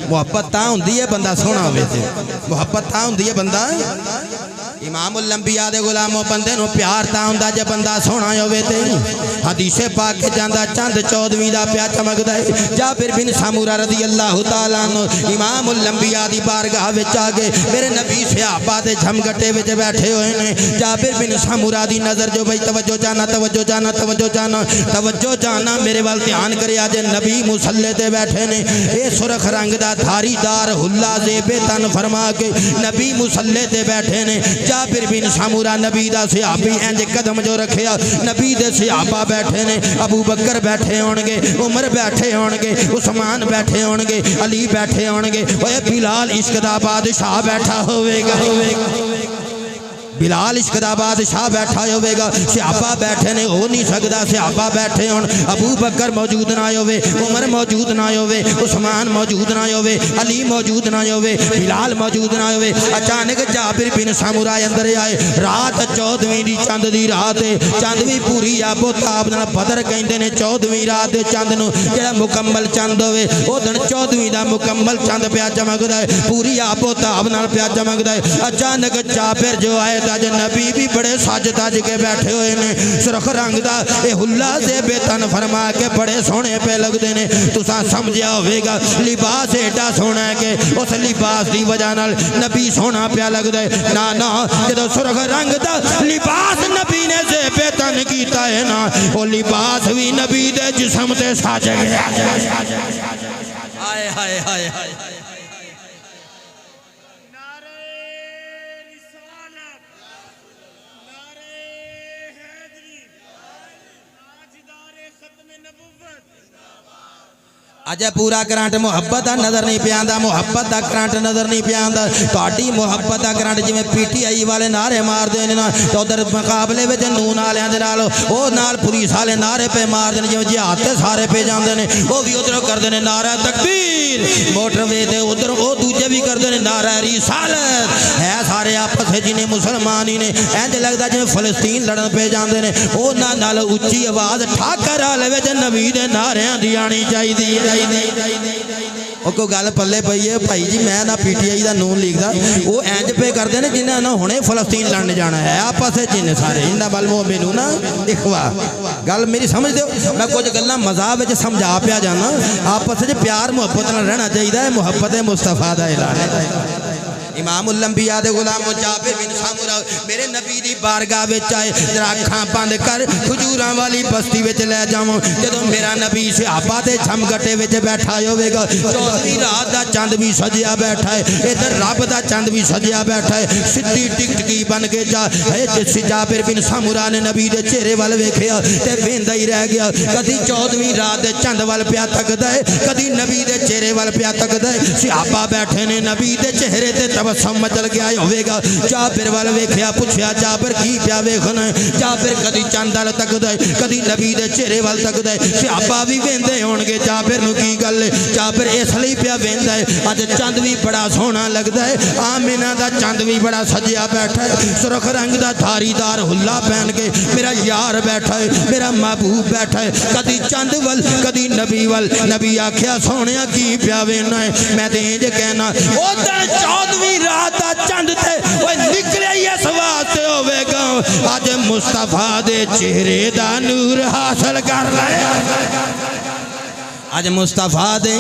محبت تاں ہوندی ہے بندہ سونا ہوئے تھے محبت تاں ہوندی ہے بندہ امام الانبیاء دے غلاموں بندے نو پیار تاں ہوندا جے بندہ سونا ہوئے تے حدیث پاک کے جاندا چاند 14ویں دا پیا چمکدا ہے جابر بن سمورہ رضی اللہ تعالیٰ عنہ امام الانبیاء دی بارگاہ وچ آ گئے میرے نبی صحابہ دے جھمگٹے وچ بیٹھے ہوئے نے جابر بن سمورہ دی نظر جو بھئی توجہ جانا توجہ جانا توجہ جانا توجہ جانا میرے وال دھیان کرے آج نبی مصلی تے بیٹھے نے اے سرخ رنگ دا دھاری دار حلہ زیب تن فرما کے نبی مصلی تے بیٹھے نے جابر بن سمورہ نبی دا صحابی انج قدم جو رکھیا نبی دے صحابہ بیٹھے نے ابو بکر بیٹھے ہونگے عمر بیٹھے ہونگے عثمان بیٹھے ہونگے علی بیٹھے ہونگے اوے بلال عشق دا بادشاہ بیٹھا ہوئے گا بلال عشق دا بادشاہ بیٹھا ہوئے گا صحابہ بیٹھے نے ہو نہیں سکدا صحابہ بیٹھے ہون ابو بکر موجود نہ ہوئے عمر موجود نہ ہوئے عثمان موجود نہ ہوئے علی موجود نہ ہوئے بلال موجود نہ ہوئے اچانک جابر بن سمورہ اندر آئے رات 14ویں دی چند دی رات ہے چندویں پوری آب و تاب نال بدر کہندے نے 14ویں رات چند نو جڑا مکمل چند ہوئے او دن 14ویں دا مکمل چند پیا چمکدا ہے پوری آب و تاب نال پیا چمکدا ہے اچانک جابر جو آئے تاج نبی بھی بڑے ساج تاج کے بیٹھے ہوئے نے سرخ رنگ دا اے حلہ زیب تن فرما کے بڑے سونے پہ لگ دینے تساں سمجھیا ہوئے گا لباس ایڈا سونا ہے کہ اس لباس دی وجہ نال نبی سونا پہ لگ دے نا جدو سرخ رنگ دا لباس نبی نے زیب تن کیتا ہے نا وہ لباس بھی نبی دے جسم تے ساج گیا آئے ہائے ہائے ہائے اجے پورا کرانٹ محبت دا نظر نہیں پیاندا محبت دا کرانٹ نظر نہیں پیاندا تہاڈی محبت دا کرانٹ جویں پی ٹی آئی والے نعرے مار دے نا تے ادھر مقابلے وچ نون والیاں دے نال او نال پولیس والے نعرے پہ مار دے جویں جہاد تے سارے پہ جاندے نے او وی ادھر کردے نے نعرہ تکبیر موٹر وے تے ادھر او دوجے بھی کردے نے نعرہ رسالت ہے سارے آپس وچ نے مسلمان ہی نے انج لگدا جویں فلسطین لڑن پہ جاندے نے او نال اونچی آواز ٹھاکر والے وچ نبی دے نعریاں دی آنی چاہیے وہ کوئی گل پلے پئی ہے بھائی جی میں نہ P T I the known league دا وہ اینج پہ کرتے ہیں جنہیں نہ ہونے فلسطین لڑنے جانا ہے آپس جن سارے انہاں والمؤمنون اخوا گل میری سمجھ دیو میں کچھ گلاں مذاق وچ سمجھا پیا جانا آپس وچ پیار محبت نال رہنا چاہیے محبت مصطفیٰ دا اعلان ہے امام الانبیاء دے غلام جابر بن سامورہ میرے نبی دی بارگاہ وچ آئے ذرا اکھاں بند کر کھجوراں والی بستی وچ لے جاواں جدوں میرا نبی صحابہ دے جھمگٹے وچ بیٹھا ہوے گا 14ویں رات دا چاند بھی سجیا بیٹھا ہے ادھر رب دا چاند بھی سجیا بیٹھا ہے سدھی ٹکٹکی بن کے جا جابر بن سامورہ نے نبی دے چہرے وال ویکھیا تے ویندا ہی رہ گیا کدی 14ویں رات دے چاند وال پیا تکدا ہے کدی نبی دے چہرے وال پیا تکدا ہے صحابہ بیٹھے نے نبی دے چہرے تے تبسم مچل گیا ہوے گا جابر وال ویکھیا پوچھیا جابر کی پیا ویکھنا ہے جابر کدی چاند وال تکدا ہے کدی نبی دے چہرے وال تکدا ہے صحابہ بھی ویندے ہون گے جابر نو کی گل ہے جابر اس لئی پیا ویندا ہے اج چاند بھی بڑا سونا لگدا ہے آمینہ دا چاند بھی بڑا سجیا بیٹھا ہے سرخ رنگ دا دھاری دار حلہ پہن کے میرا یار بیٹھا ہے میرا محبوب بیٹھا ہے کدی چاند ول کدی نبی ول نبی آکھیا سونیا کی پیا وینا ہے میں تے انج کہنا او تے 14ویں رات دا چاند تے اوے نکلے ہی اس واسطے ہوے گا اج مصطفیٰ دے چہرے دا نور حاصل کر لے آج مصطفیٰ دے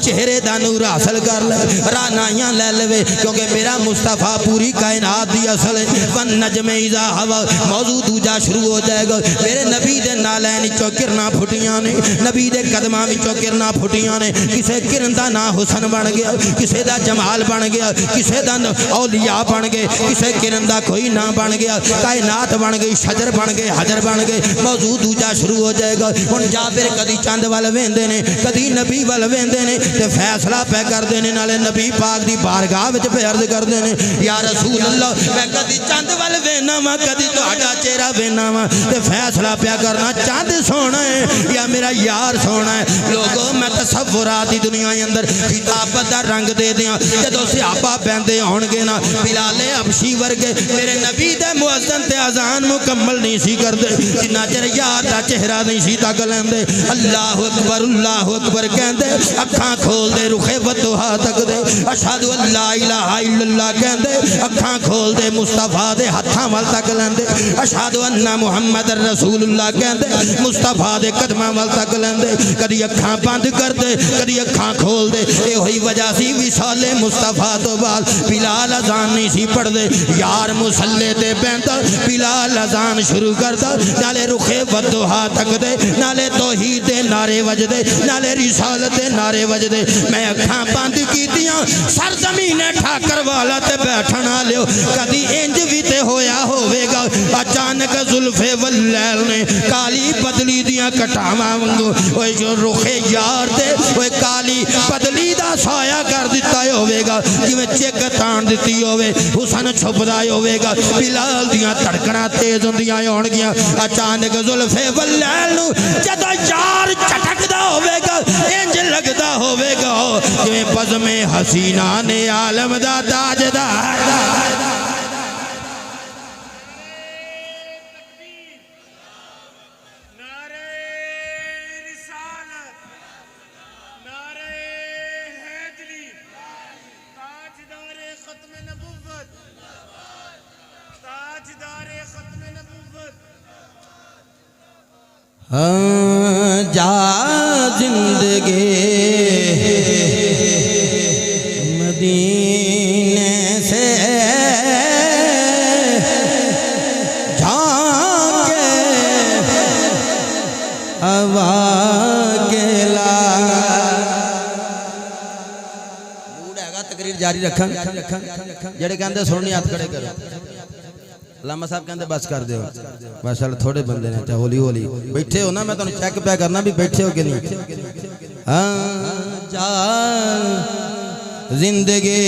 چہرے دا نور حاصل کر لے رانائیاں لے لے کیونکہ میرا مصطفیٰ پوری کائنات دی اصل ہے ون نجم اذا ہوا موضوع دوجا شروع ہو جائے گا میرے نبی دے نالین چو کرنا پھٹیاں نے نبی دے قدماں وچوں کرنا پھٹیاں نے کسے کرن دا نا حسن بن گیا کسے دا جمال بن گیا کسے دا اولیاء بن گئے کسے کرن دا کوئی نہ بن گیا کائنات بن گئی شجر بن گئے حجر بن گئے موضوع دوجا شروع ہو جائے گا ہن جابر کدی چاند وال ویندے نے کدی نبی ول ویندے نے تے فیصلہ پہ کر دینے نالے نبی پاک دی بارگاہ وچ پہ عرض کر دینے یا رسول اللہ میں کدی چاند ول وینا وا کدی تہاڈا چہرہ وینا وا تے فیصلہ پہ کرنا چاند سونا ہے یا میرا یار سونا ہے لوگوں میں تصورات دی دنیا اندر خطابت دا رنگ دے دیاں جدوں صحابہ بیندے ہون گے نا بلال حبشی ورگے میرے نبی دے مؤذن تے اذان مکمل نہیں سی کردے جنہ چر یار دا چہرہ نہیں سی تک لیندے اللہ اکبر کہندے اکھاں کھول دے رخ وضحا تک دے اشہد ان لا الہ الا اللہ کہندے اکھاں کھول دے مصطفیٰ دے ہتھاں وال تک لیندے اشہد ان محمد رسول اللہ کہندے مصطفیٰ دے قدماں وال تک لیندے کدی اکھاں بند کر دے کدی اکھاں کھول دے اے ہوئی وجہ سی وصال مصطفیٰ تو بعد بلال اذان نہیں سی پڑھ دے یار مصلی تے بیندا بلال اذان شروع کردا نالے رخ وضحا تک دے نالے توحید دے نعرے وجدے نالے رسالت دے نعرے وجدے میں اکھاں بند کیتیاں سرزمین ٹھاکر والا تے بیٹھنا لیو کدی انج بھی تے ہویا ہوے گا اچانک زلف واللیل نے کالی بدلی دیاں کٹاواں وانگو اوے جو رخ یار تے اوے کالی بدلی دا سایہ کر دیتا ہوے گا جویں چک تان دتی ہوے حسن چھپدا ہوے گا بلال دیاں دھڑکناں تیز ہوندیاں ہون گیاں اچانک زلف واللیل نو جدوں یار چٹکدا ہوے گا انج لگدا ہوے گا جویں بزم حسینہ نے عالم دا تاجدار جا زندگی مدینے سے جھانکے ہوا کے لا موڈ ہے گا تقریر جاری رکھاں جڑے کہندے سننی ہاتھ کھڑے کرو علامہ صاحب کہندے بس کر دیو ماشاءاللہ تھوڑے بندے نے تے ہولی ہولی بیٹھے ہو نا میں تانوں چیک پہ کرنا بھی بیٹھے ہو کہ نہیں ہاں جا زندگی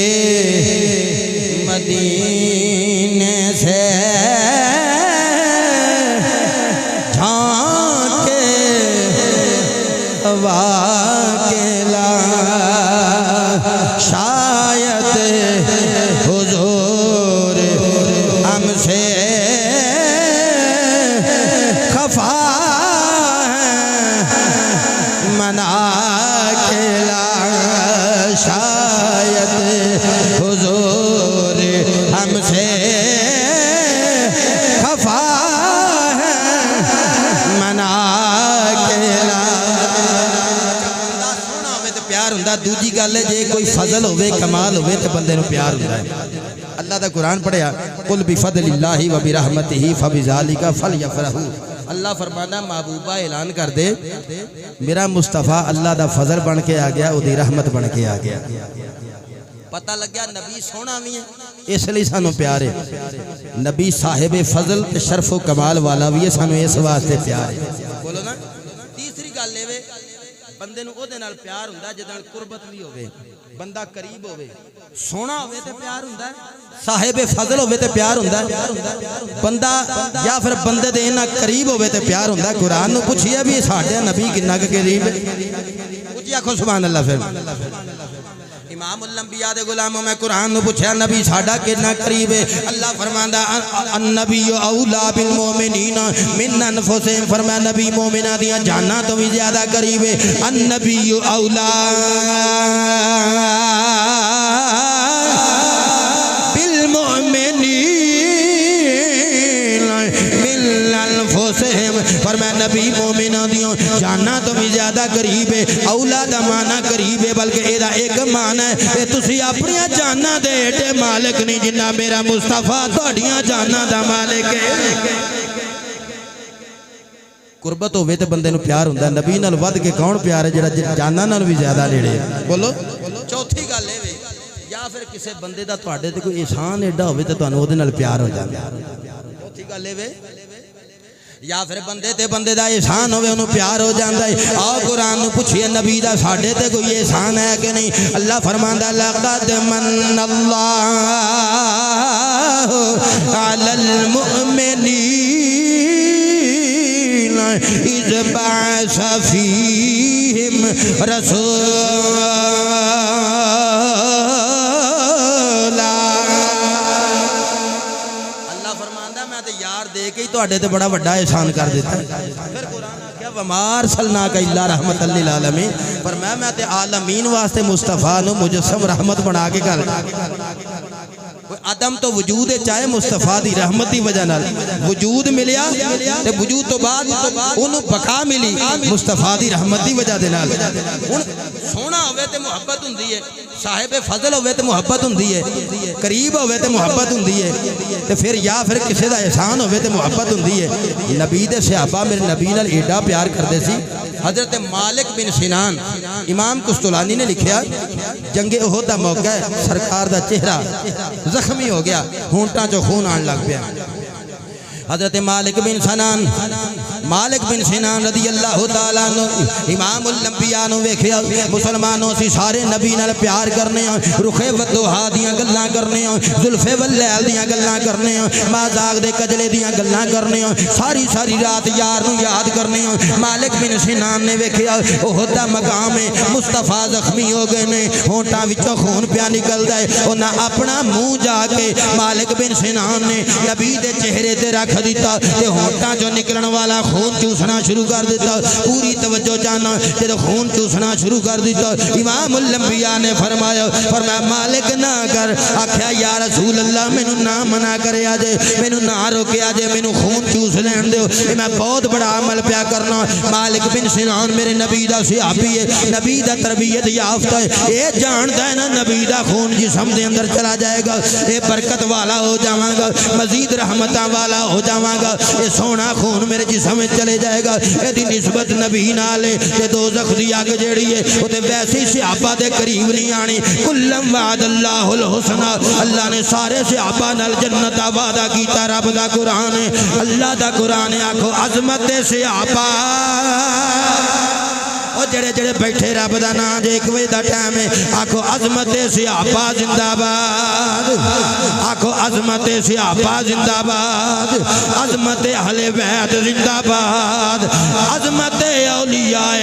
مدینے سے جھانکے ہوا کے لا شاید حضور ہم سے خفا ہے منا کے لا شاید حضور ہم پیار ہوندا دوجی گل ہے جے کوئی فضل ہوے کمال ہوے تے بندے نو پیار ہوندا ہے اللہ دا قرآن پڑھیا قل بفضل اللہ و برحمتہ فبذالک فلیفرحوا اللہ فرمانا محبوبہ اعلان کر دے میرا مصطفیٰ اللہ دا فضل بن کے آ گیا او دی رحمت بن کے آ گیا پتہ لگ گیا نبی سونا بھی ہے اس لیے سانو پیار ہے نبی صاحب فضل تے شرف و کمال والا بھی ہے سانو اس واسطے پیار ہے بولو نا تیسری گل اے بندے نو او دے نال پیار ہوندا جے نال قربت بھی ہوے بندہ قریب ہوے سونا ہوے تے پیار ہوندا ہے صاحب فضل ہوے تے پیار ہوندا ہے بندہ یا پھر بندے دے انہاں قریب ہوے تے پیار ہوندا ہے قرآن نو پوچھیا بھی ساڈے نبی کنا قریب ہے پوچھیا کھو سبحان اللہ پھر امام الانبیاء دے غلاموں میں قرآن نو پوچھا نبی ساڈا کتنا قریب ہے اللہ فرماندا النبی اولا بالمؤمنین من انفسہم فرمایا نبی مومناں دیاں جاناں تو بھی زیادہ قریب ہے النبی اولا بالمؤمنین من انفسہم فرمایا نبی مومناں دیاں جاناں تو بھی زیادہ قریب ہے اولا دا معنی قریب ہے بلکہ اے دا ایک معنی ہے کہ تسی اپنی جاناں دے ایڈے مالک نہیں جنہ میرا مصطفیٰ تہاڈیاں جاناں دا مالک ہے قربت ہوے تے بندے نو پیار ہوندا ہے نبی نال ود کے کون پیار ہے جڑا جاناں نال بھی زیادہ نیڑے بولو چوتھی گل اے وے یا پھر کسے بندے دا تہاڈے تے کوئی احسان ایڈا ہوے تے تانوں اودے نال پیار ہو جاندا چوتھی گل اے وے یا پھر بندے تے بندے دا احسان ہوئے انہوں پیار ہو جاندہ ہے آؤ قرآن نو پوچھئے نبی دا ساڑھے تے کوئی احسان ہے کہ نہیں اللہ فرماندہ لقد من اللہ علی المؤمنین اذ بعث فیہم رسولا دے کے تو اڈے تے بڑا بڑا احسان کر دیتا ہے پھر قرآن کیا ومار سلناک الا رحمت للعالمین فرمایا میں تے عالمین واسطے مصطفیٰ نو مجسم رحمت بنا کے کر عدم تو وجود ہے چاہے مصطفیٰ دی رحمت دی وجہ نال وجود ملیا تے وجود تو بعد انہوں بقا ملی مصطفیٰ دی رحمت دی وجہ دے نال سونا ہوئے تے محبت ہوندی ہے صاحب فضل ہوئے تے محبت ہوندی ہے قریب ہوئے تے محبت ہوندی ہے تے پھر یا پھر کسے دا احسان ہوئے تے محبت ہوندی ہے نبی دے صحابہ میرے نبی نال ایڈا پیار کردے سی حضرت مالک بن سنان امام قسطلانی نے لکھیا جنگ احد دا موقع ہے سرکار دا چہرہ زخمی ہو گیا ہونٹاں جو خون آن لگ پیا حضرت مالک بن سنان رضی اللہ تعالیٰ عنہ امام الانبیاء نو ویکھیا مسلمانوں سی سارے نبی نال پیار کرنے ہیں رخ والضحیٰ دیاں گلاں کرنے ہیں زلف واللیل دیاں گلاں کرنے ہیں مازاغ دے کجلے دیاں گلاں کرنے ہیں ساری رات یار نو یاد کرنے ہیں مالک بن سنان نے ویکھیا احد دا مقام ہے مصطفیٰ زخمی ہو گئے نے ہونٹاں وچوں خون پیا نکلدا ہے انہاں اپنا منہ جا کے مالک بن سنان نے نبی دے چہرے تے رکھ دیتا تے ہونٹاں جو نکلن والا خون چوسنا شروع کر دیتا پوری توجہ جانا تے خون چوسنا شروع کر دیتا امام الانبیاء نے فرمایا مالک نہ کر آکھیا یا رسول اللہ مینوں نہ منع کرے آجے مینوں نہ روکے آجے مینوں خون چوس لین دیو میں بہت بڑا عمل پیا کرنا مالک بن سنان میرے نبی دا صحابی ہے نبی دا تربیت یافتہ ہے اے جانتا ہے نا نبی دا خون جسم دے اندر چلا جائے گا اے برکت والا ہو جاواں گا مزید رحمتاں والا ہو جاواں گا اے سونا خون میرے جسم میں چلے جائے گا اے دی نسبت نبی نالے تے دوزخ دی آگ جیڑی ہے او تے ویسی صحابہ دے قریب نہیں آنی کلم وعد اللہ الحسنہ اللہ نے سارے صحابہ نال جنت وعدہ کیتا رب دا قرآن ہے اللہ دا قرآن ہے آکھو عظمت صحابہ او جڑے جڑے بیٹھے رب دا نام جے 1 بجے دا ٹائم ہے آکھو عظمت صحابہ زندہ باد آکھو عظمت صحابہ زندہ باد عظمت اہل بیت زندہ باد عظمت اولیاء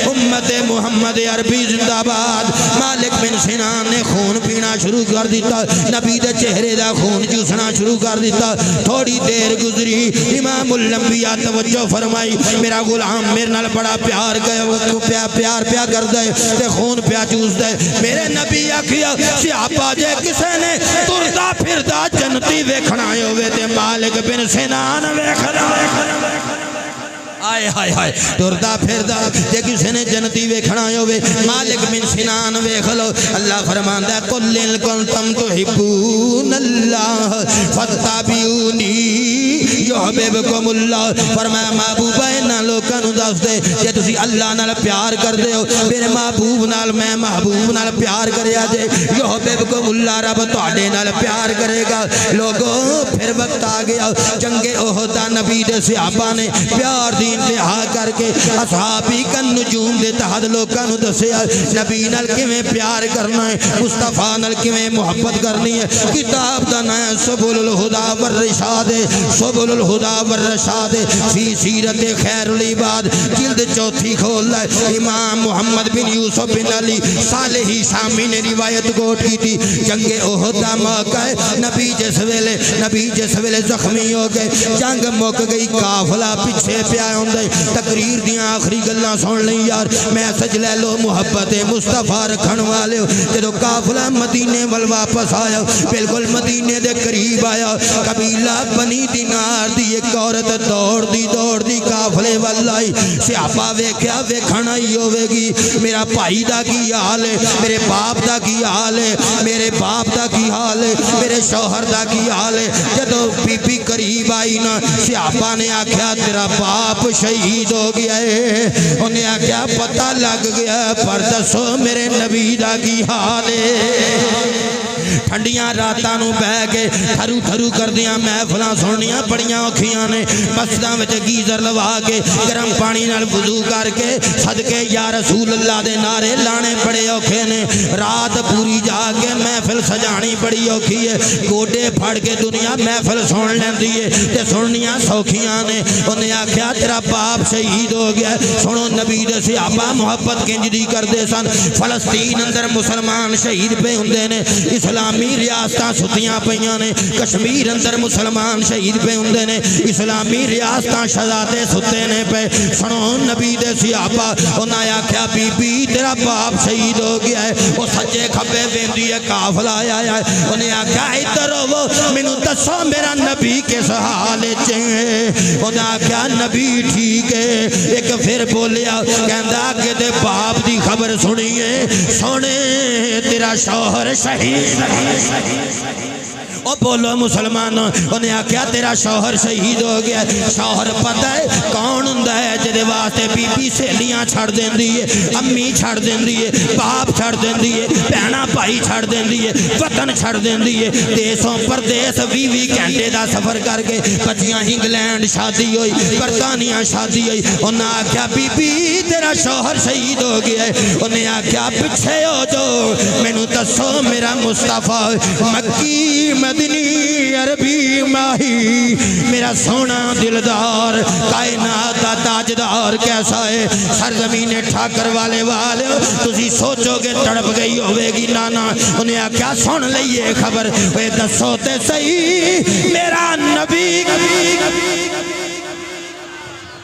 امت محمد عربی زندہ باد مالک بن سنان نے خون پینا شروع کر دیتا نبی دے چہرے دا خون چوسنا شروع کر دیتا تھوڑی دیر گزری امام الانبیاء توجہ فرمائی میرا غلام میرے نال بڑا پیار پیار کر دے تے خون پیا چوس دے میرے نبی آکھیا صحابہ جے کسے نے تردا پھردا جنتی ویکھنا ہوئے تے مالک بن سنان ویکھنا ہائے ہائے ہائے ٹردا پھردا جے کسی نے جنتی ویکھنا ہوے مالک بن سنان ویکھ لو اللہ فرماندا ہے قل ان کنتم تحبون اللہ فاتبعونی یحببکم اللہ فرمایا محبوبہ انہاں لوکاں نوں دس دے جے تسی اللہ نال پیار کردے ہو میرے محبوب نال میں محبوب نال پیار کریا جے یحببکم اللہ رب تہاڈے نال پیار کرے گا لوگوں پھر وقت آ گیا جنگ احد نبی دے صحابہ نے پیار دی انتہا کر کے اصحابی کا نجوم دے تحت لوکاں نوں دسیا نبی نال کیویں پیار کرنا ہے مصطفیٰ نال کیویں محبت کرنی ہے کتاب دا نام سبل الہدی والرشاد سبل الہدی والرشاد فی سیرت خیر العباد جلد چوتھی کھول ہے امام محمد بن یوسف بن علی صالحی شامی نے روایت کوٹ کی تھی جنگ احد دا موقع ہے نبی جس ویلے زخمی ہو گئے جنگ مک گئی قافلہ پیچھے پیا ہوندے تقریر دیاں آخری گلاں سن لیں یار میسج لے لو محبت مصطفیٰ رکھن والے جدو قافلہ مدینے وال واپس آیا بالکل مدینے دے قریب آیا قبیلہ بنی دینار دی ایک عورت دوڑ دی قافلے وال آئی صحابہ ویکھیا ویکھنا ہی ہوے گی میرا بھائی دا کی حال ہے میرے باپ دا کی حال ہے میرے باپ دا کی حال ہے میرے شوہر دا کی حال ہے جدو بی بی قریب آئی نا صحابہ نے آکھیا تیرا باپ شہید ہو گیا ہے انہیں آکھیا پتہ لگ گیا پر دسو میرے نبی دا کی حال ہے ٹھنڈیاں راتاں نوں بہ کے تھرو تھرو کردیاں محفلاں سننیاں بڑیاں اوکھیاں نے مسجداں وچ گیزر لوا کے گرم پانی نال وضو کر کے صدقے یا رسول اللہ دے نعرے لانے بڑے اوکھے نے رات پوری جا کے محفل سجانی بڑی اوکھی ہے گوڈے پھڑ کے دنیا محفل سن لیندی ہے تے سننیاں سوکھیاں نے انہیں آکھیا تیرا باپ شہید ہو گیا سنو نبی دے صحابہ محبت کنج دی کردے سن فلسطین اندر مسلمان شہید پہ ہوندے نے اسلامی ریاستاں ستیاں پیاں نے کشمیر اندر مسلمان شہید پہ ہوندے نے اسلامی ریاستاں شہزادے ستے نے پہ سنو نبی دے صحابہ انہیں آکھیا بی بی تیرا باپ شہید ہو گیا ہے وہ سجے کھبے ویندی ہے قافلہ آیا ہے انہیں آکھیا ادھر ہو مینوں دسو میرا نبی کس حال وچ ہے انہیں آکھیا نبی ٹھیک ہے ایک پھر بولیا کہندا کہ تے باپ دی خبر سنیے سونے تیرا شوہر شہید او بولو مسلمان انہیں آکھیا تیرا شوہر شہید ہو گیا شوہر پتہ ہے کون ہوندا ہے جدے واسطے بی بی سہیلیاں چھڑ دیندی ہے امی چھڑ دیندی ہے باپ چھڑ دیندی ہے بہنا بھائی چھڑ دیندی ہے وطن چھڑ دیندی ہے دیسوں پردیس 20 گھنٹے دا سفر کر کے بچیاں انگلینڈ شادی ہوئی برطانیہ شادی ہوئی انہیں آکھیا بی بی تیرا شوہر شہید ہو گیا ہے انہیں آکھیا پیچھے ہو جو مینوں دسو میرا مصطفیٰ مکی مدنی عربی ماہی میرا سونا دلدار کائنات دا تاجدار کیسا ہے سرزمین ٹھاکر والے تسی سوچو گے تڑپ گئی ہوئے گی نانا انہیں آکھیا سن لئیے خبر اے دسو تے صحیح میرا نبی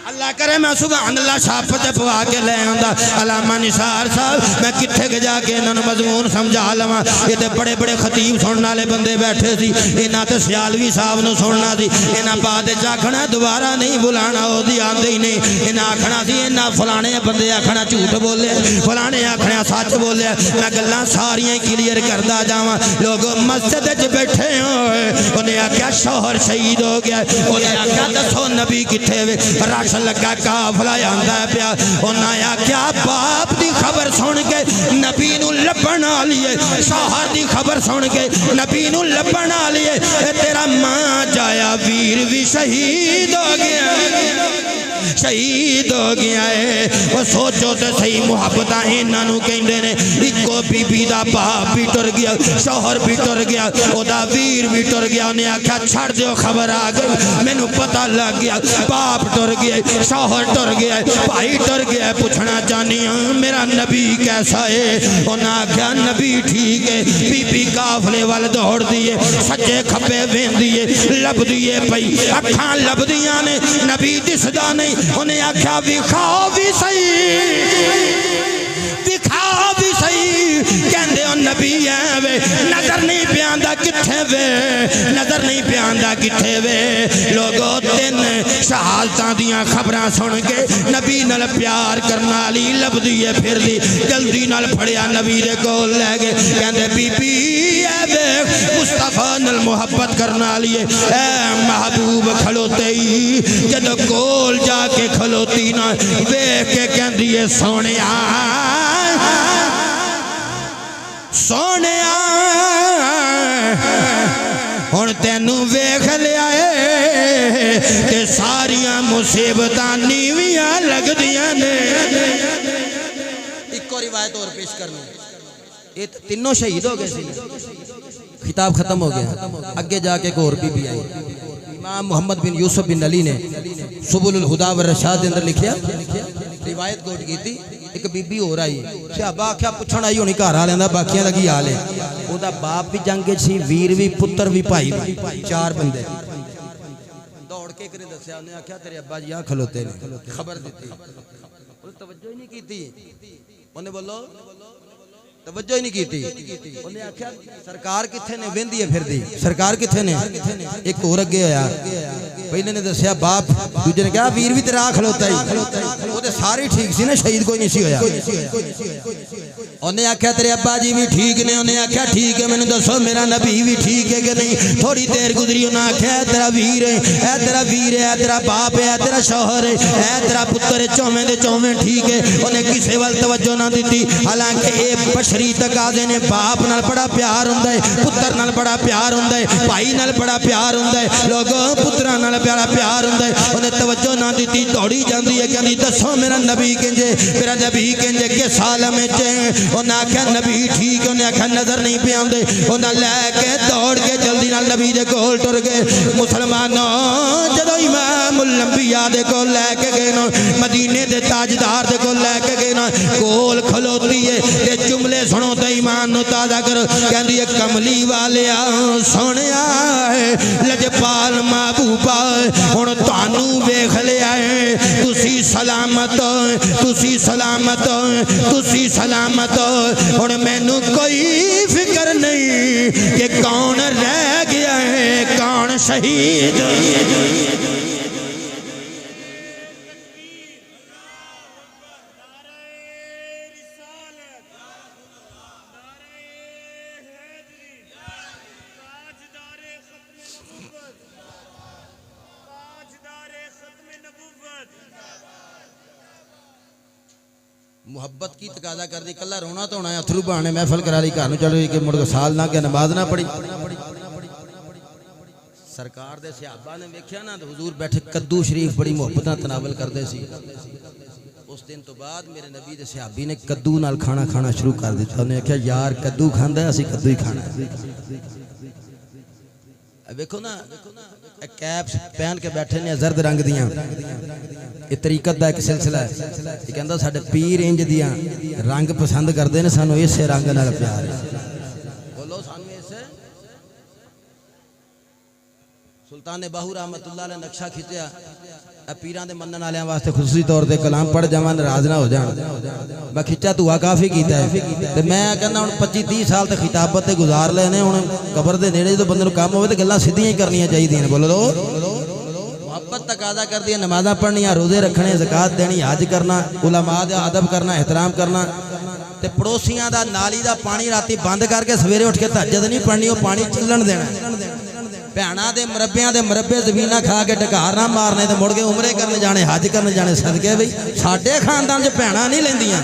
اللہ کرے میں سبحان اللہ شاپت پوا کے لے آندا علامہ نثار صاحب میں کتھے کے جا کے انہوں نے مضمون سمجھا لواں یہ تے بڑے بڑے خطیب سننے والے بندے بیٹھے سی انہاں تے سیالوی صاحب نو سننا سی انہاں بعد وچ آکھنا دوبارہ نہیں بلانا او دی آندے ہی نہیں انہاں آکھنا سی انہاں فلانے بندے آکھنا جھوٹ بولے فلانے آکھنا سچ بولے میں گلاں ساریاں کلیئر کردا جاواں لوگ مسجد وچ بیٹھے ہوئے انہیں آکھیا شوہر شہید ہو گیا انہیں آکھیا دسو نبی کتھے وے رش لگا قافلہ آندا پیا انہاں آکھیا باپ دی خبر سن کے نبی نو لبن آلیے شوہر دی خبر سن کے نبی نو لبن آلیے تیرا ماں جایا ویر بھی شہید ہو گیا شہید ہو گیا ہے وہ سوچو تے صحیح محبتاں انہاں نوں کہندے نے اکو بی بی دا باپ بھی ٹر گیا شوہر بھی ٹر گیا او دا ویر بھی ٹر گیا انہیں آکھیا چھڑ دیو خبر آ گئی مینوں پتہ لگ گیا باپ ٹر گیا شوہر ٹر گیا بھائی ٹر گیا پوچھنا چاہنی ہوں میرا نبی کیسا ہے انہیں آکھیا نبی ٹھیک ہے بی بی قافلے وال دوڑ دیے سجے کھبے ویندیے لب دیے پئی اکھاں لب دیاں نے نبی دسدا نہیں انہیں آکھیا وکھاؤ بھی صحیح کہندے او نبی ہے وے نظر نہیں پیاندا کتھے وے نظر نہیں پیاندا کتھے وے لوگو 3 شہادتاں دیاں خبراں سن کے نبی نال پیار کرنا لی لبدی ہے پھر دی جلدی نال پھڑیا نبی دے کول لے گئے کہندے بی بی اے دیکھ مصطفیٰ نال محبت کرنا لیے اے محبوب کھلوتے ہی جد کول جا کے کھلوتی نا دیکھ کے کہندی ہے سونیا سونیا ہن تینوں ویکھ لیا اے کہ ساریاں مصیبتاں نیویاں لگدیاں نے ایک اور روایت اور پیش کرنی یہ تینوں شہید ہو گئے سی خطاب ختم ہو گیا اگے جا کے ایک اور بی آئی امام محمد بن یوسف بن علی نے سبل الہدا والرشاد اندر لکھیا روایت کوٹ کی تھی ایک بی بی ہو رہی صحابہ آکھیا پوچھن آئی ہونی گھر والے دا باقیاں دا کی حال ہے او دا باپ بھی جنگ سی ویر بھی پتر بھی بھائی بھی 4 بندے دوڑ کے کرے دسیا انہیں آکھیا تیرے ابا جی آ کھلوتے نے خبر دیتی انہیں توجہ ہی نہیں کیتی انہیں بولو توجہ ہی نہیں کیتی انہیں آکھیا سرکار کتھے نے ویندی ہے پھر دی سرکار کتھے نے ایک اور اگے ہویا پہلے نے دسیا باپ دوجے نے کہا ویر بھی تیرا کھلوتا ہی وہ تے ساری ٹھیک سی نا شہید کوئی نہیں سی ہویا انہیں آکھیا تیرے ابا جی بھی ٹھیک نے انہیں آکھیا ٹھیک ہے میں نے دسو میرا نبی بھی ٹھیک ہے کہ نہیں تھوڑی دیر گزری انہیں آکھیا تیرا ویر ہے اے تیرا ویر ہے اے تیرا باپ ہے اے تیرا شوہر ہے اے تیرا پتر ہے چومیں دے چومیں ٹھیک ہے انہیں کسے وال توجہ نہ دیتی حالانکہ اے بشری تقاضے نے باپ نال بڑا پیار ہوندا ہے پتر نال بڑا پیار ہوندا ہے بھائی نال بڑا پیار ہوندا ہے لوگوں پتراں نال بڑا پیار ہوندا ہے انہیں توجہ نہ دیتی دوڑی جاندی ہے کہندی دسو میرا نبی کنجے میرا نبی کنجے کس حال میں انہیں آکھیا نبی ٹھیک انہیں آکھیا نظر نہیں پہ آندے انہیں لے کے دوڑ کے جلدی نال نبی دے کول ٹر گئے مسلمانوں جدو امام الانبیاء دے کول لے کے گئے نا مدینے دے تاجدار دے کول لے کے گئے نا کول کھلوتی ہے تے جملے سنو تے ایمان نو تازہ کرو کہندی ہے کملی والیا سونیا ہے لجپال محبوبا ہن تانوں ویکھ لیا ہے تسی سلامت تسی سلامت تسی سلامت اور میں نو کوئی فکر نہیں کہ کون رہ گیا ہے کون شہید محبت کی تقاضا کر دی کلا رونا تو ہونا ہے اتھرو بہانے محفل کرا لی کہانو چلو کہ مڑ سال نہ کہ نماز نہ پڑی سرکار دے صحابہ نے ویکھیا نا تو حضور بیٹھے کدو شریف بڑی محبت نہ تناول کردے سی اس دن تو بعد میرے نبی دے صحابی نے کدو نال کھانا کھانا شروع کر دیتا انہیں کہا یار کدو کھاندا ہے اسی کدو ہی کھانا ہے ویکھو نا کیپ پہن کے بیٹھے نے زرد رنگ دیاں یہ طریقت دا ایک سلسلہ ہے یہ کہندا ساڈے پیر انج دیاں رنگ پسند کردے نے سانو اسے رنگ نال پیار ہے بولو سانو اسے سلطان باہو رحمت اللہ علیہ نقشہ کھچیا پیران دے منن والیاں واسطے خصوصی طور تے کلام پڑھ جاواں ناراض نہ ہو جان میں کھچا تو کافی کیتا ہے تے میں کہنا ہن 25-30 سال تے خطابت تے گزار لے نے ہن قبر دے نیڑے جدوں بندے نوں کام ہوے تے گلاں سیدھیاں ہی کرنیاں چاہیدیاں نے بولو محبت تقاضا کر دی نمازاں پڑھنیاں روزے رکھنے زکات دینی حج کرنا علماء دا ادب کرنا احترام کرنا تے پڑوسیاں دا نالی دا پانی راتی بند کر کے سویرے اٹھ کے تہجد نہیں پڑھنی او پانی چلن دینا بہنا دے مربیاں دے مربے زمینہ کھا کے ڈکار نہ مارنے تے مڑ کے عمرے کرنے جانے حج کرنے جانے صدقے بھئی ساڈے خاندان چ بہنا نہیں لیندیاں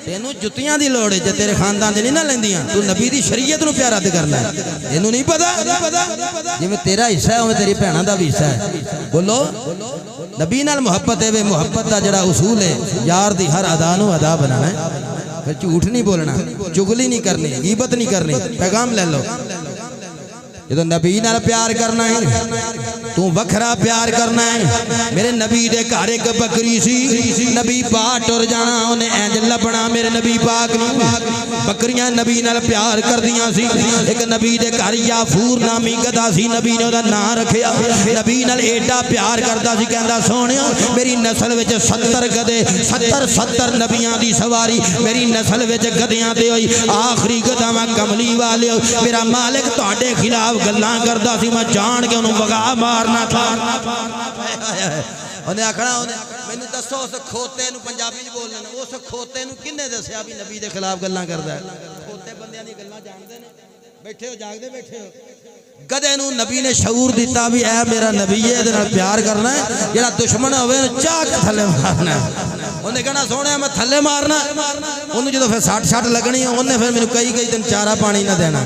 تینوں جتیاں دی لوڑ ہے جے تیرے خاندان دے نہیں نہ لیندیاں تو نبی دی شریعت نو پیارا تے کرنا ہے اینوں نہیں پتہ جویں تیرا حصہ ہے اوویں تیری بہناں دا بھی حصہ ہے بولو نبی نال محبت ہے محبت دا جڑا اصول ہے یار دی ہر ادا نو ادا بنانا ہے پھر جھوٹ نہیں بولنا چغلی نہیں کرنی غیبت نہیں کرنی پیغام لے لو جدو نبی نال پیار کرنا ہے تو وکھرا پیار کرنا ہے میرے نبی دے گھر ایک بکری سی نبی پاک ٹر جانا انہیں اینج لبنا میرے نبی پاک نو بکریاں نبی نال پیار کر دیاں سی ایک نبی دے گھر یافور نامی گدا سی نبی نے دا نام رکھیا نبی نال ایڈا پیار کردا سی کہندا سونیا میری نسل وچ 70 گدے 70 نبیاں دی سواری میری نسل وچ گدیاں تے ہوئی آخری گدا میں کملی والے میرا مالک تہاڈے خلاف خلاف گلاں کردا سی میں جان کے انہوں وگا مارنا تھا انہیں آکھنا مینوں دسو اس کھوتے نو پنجابی وچ بولنا اس کھوتے نو کنے دسیا بھی نبی دے خلاف گلاں کردا ہے کھوتے بندیاں دی گلاں جاندے نے بیٹھے ہو جاگدے بیٹھے ہو گدے نو نبی نے شعور دیتا بھی اے میرا نبی ہے دے نال پیار کرنا ہے جڑا دشمن ہوے چاہ کے تھلے مارنا ہے انہیں کہنا سونے میں تھلے مارنا انہوں جدو پھر ساٹھ شاٹ لگنی ہے انہیں پھر میں کئی دن چارہ پانی نہ دینا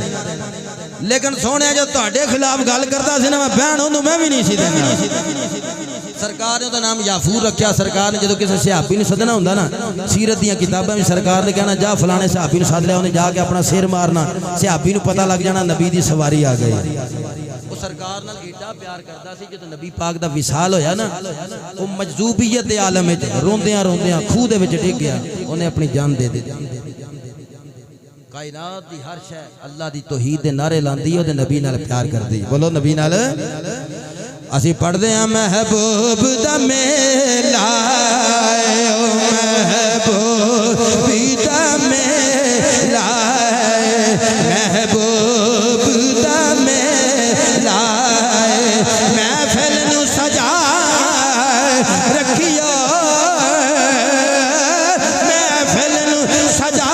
لیکن سونے جو تہاڈے خلاف گل کرتا سی نا میں بہن انہوں میں بھی نہیں سی دینا سرکار نے تو نام یافور رکھیا سرکار نے جدو کسی صحابی نے سدنا ہوندا نا سیرت دیاں کتاباں میں سرکار نے کہنا جا فلانے صحابی نے سد لیا انہیں جا کے اپنا سر مارنا صحابی نے پتہ لگ جانا نبی دی سواری آ گئی وہ سرکار نال ایڈا پیار کردا سی جدو نبی پاک دا وصال ہویا نا وہ مجذوبیت دے عالم وچ روندیاں روندیاں کھوہ دے وچ ڈگ گیا انہیں اپنی جان دے دتی کائنات دی ہر شے اللہ دی توحید دے نعرے لاندی او دے نبی نال پیار کردی بولو نبی نال اسی پڑھ دے ہیں محبوب دا میلا او محبوب دا میلا محبوب دا میلا محفل نو سجا رکھیا محفل نو سجا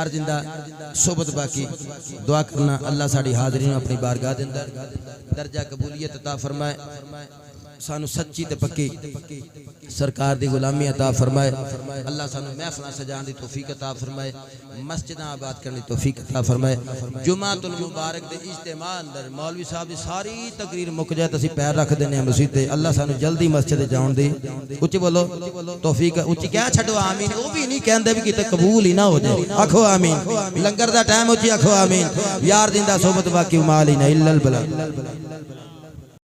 زندہ صحبت باقی دعا کرنا اللہ ساڑی حاضرین اپنی بارگاہ دے اندر درجہ قبولیت عطا فرمائے سانو سچی تے پکی سرکار دی غلامی عطا فرمائے اللہ سانو محفلاں سجان دی توفیق عطا فرمائے مسجداں آباد کرنے توفیق عطا فرمائے جمعۃ المبارک دے اجتماع اندر مولوی صاحب دی ساری تقریر مک جائے تسی پیر رکھ دینے ہیں مسجد تے اللہ سانو جلدی مسجد جاؤن دی اچھی بولو توفیق اچھی کیا چھڑو آمین وہ بھی نہیں کہندے بھی کتے قبول ہی نہ ہو جائے آکھو آمین لنگر دا ٹائم اچھی آکھو آمین یار زندہ صحبت باقی مال ہی نہ الا البلا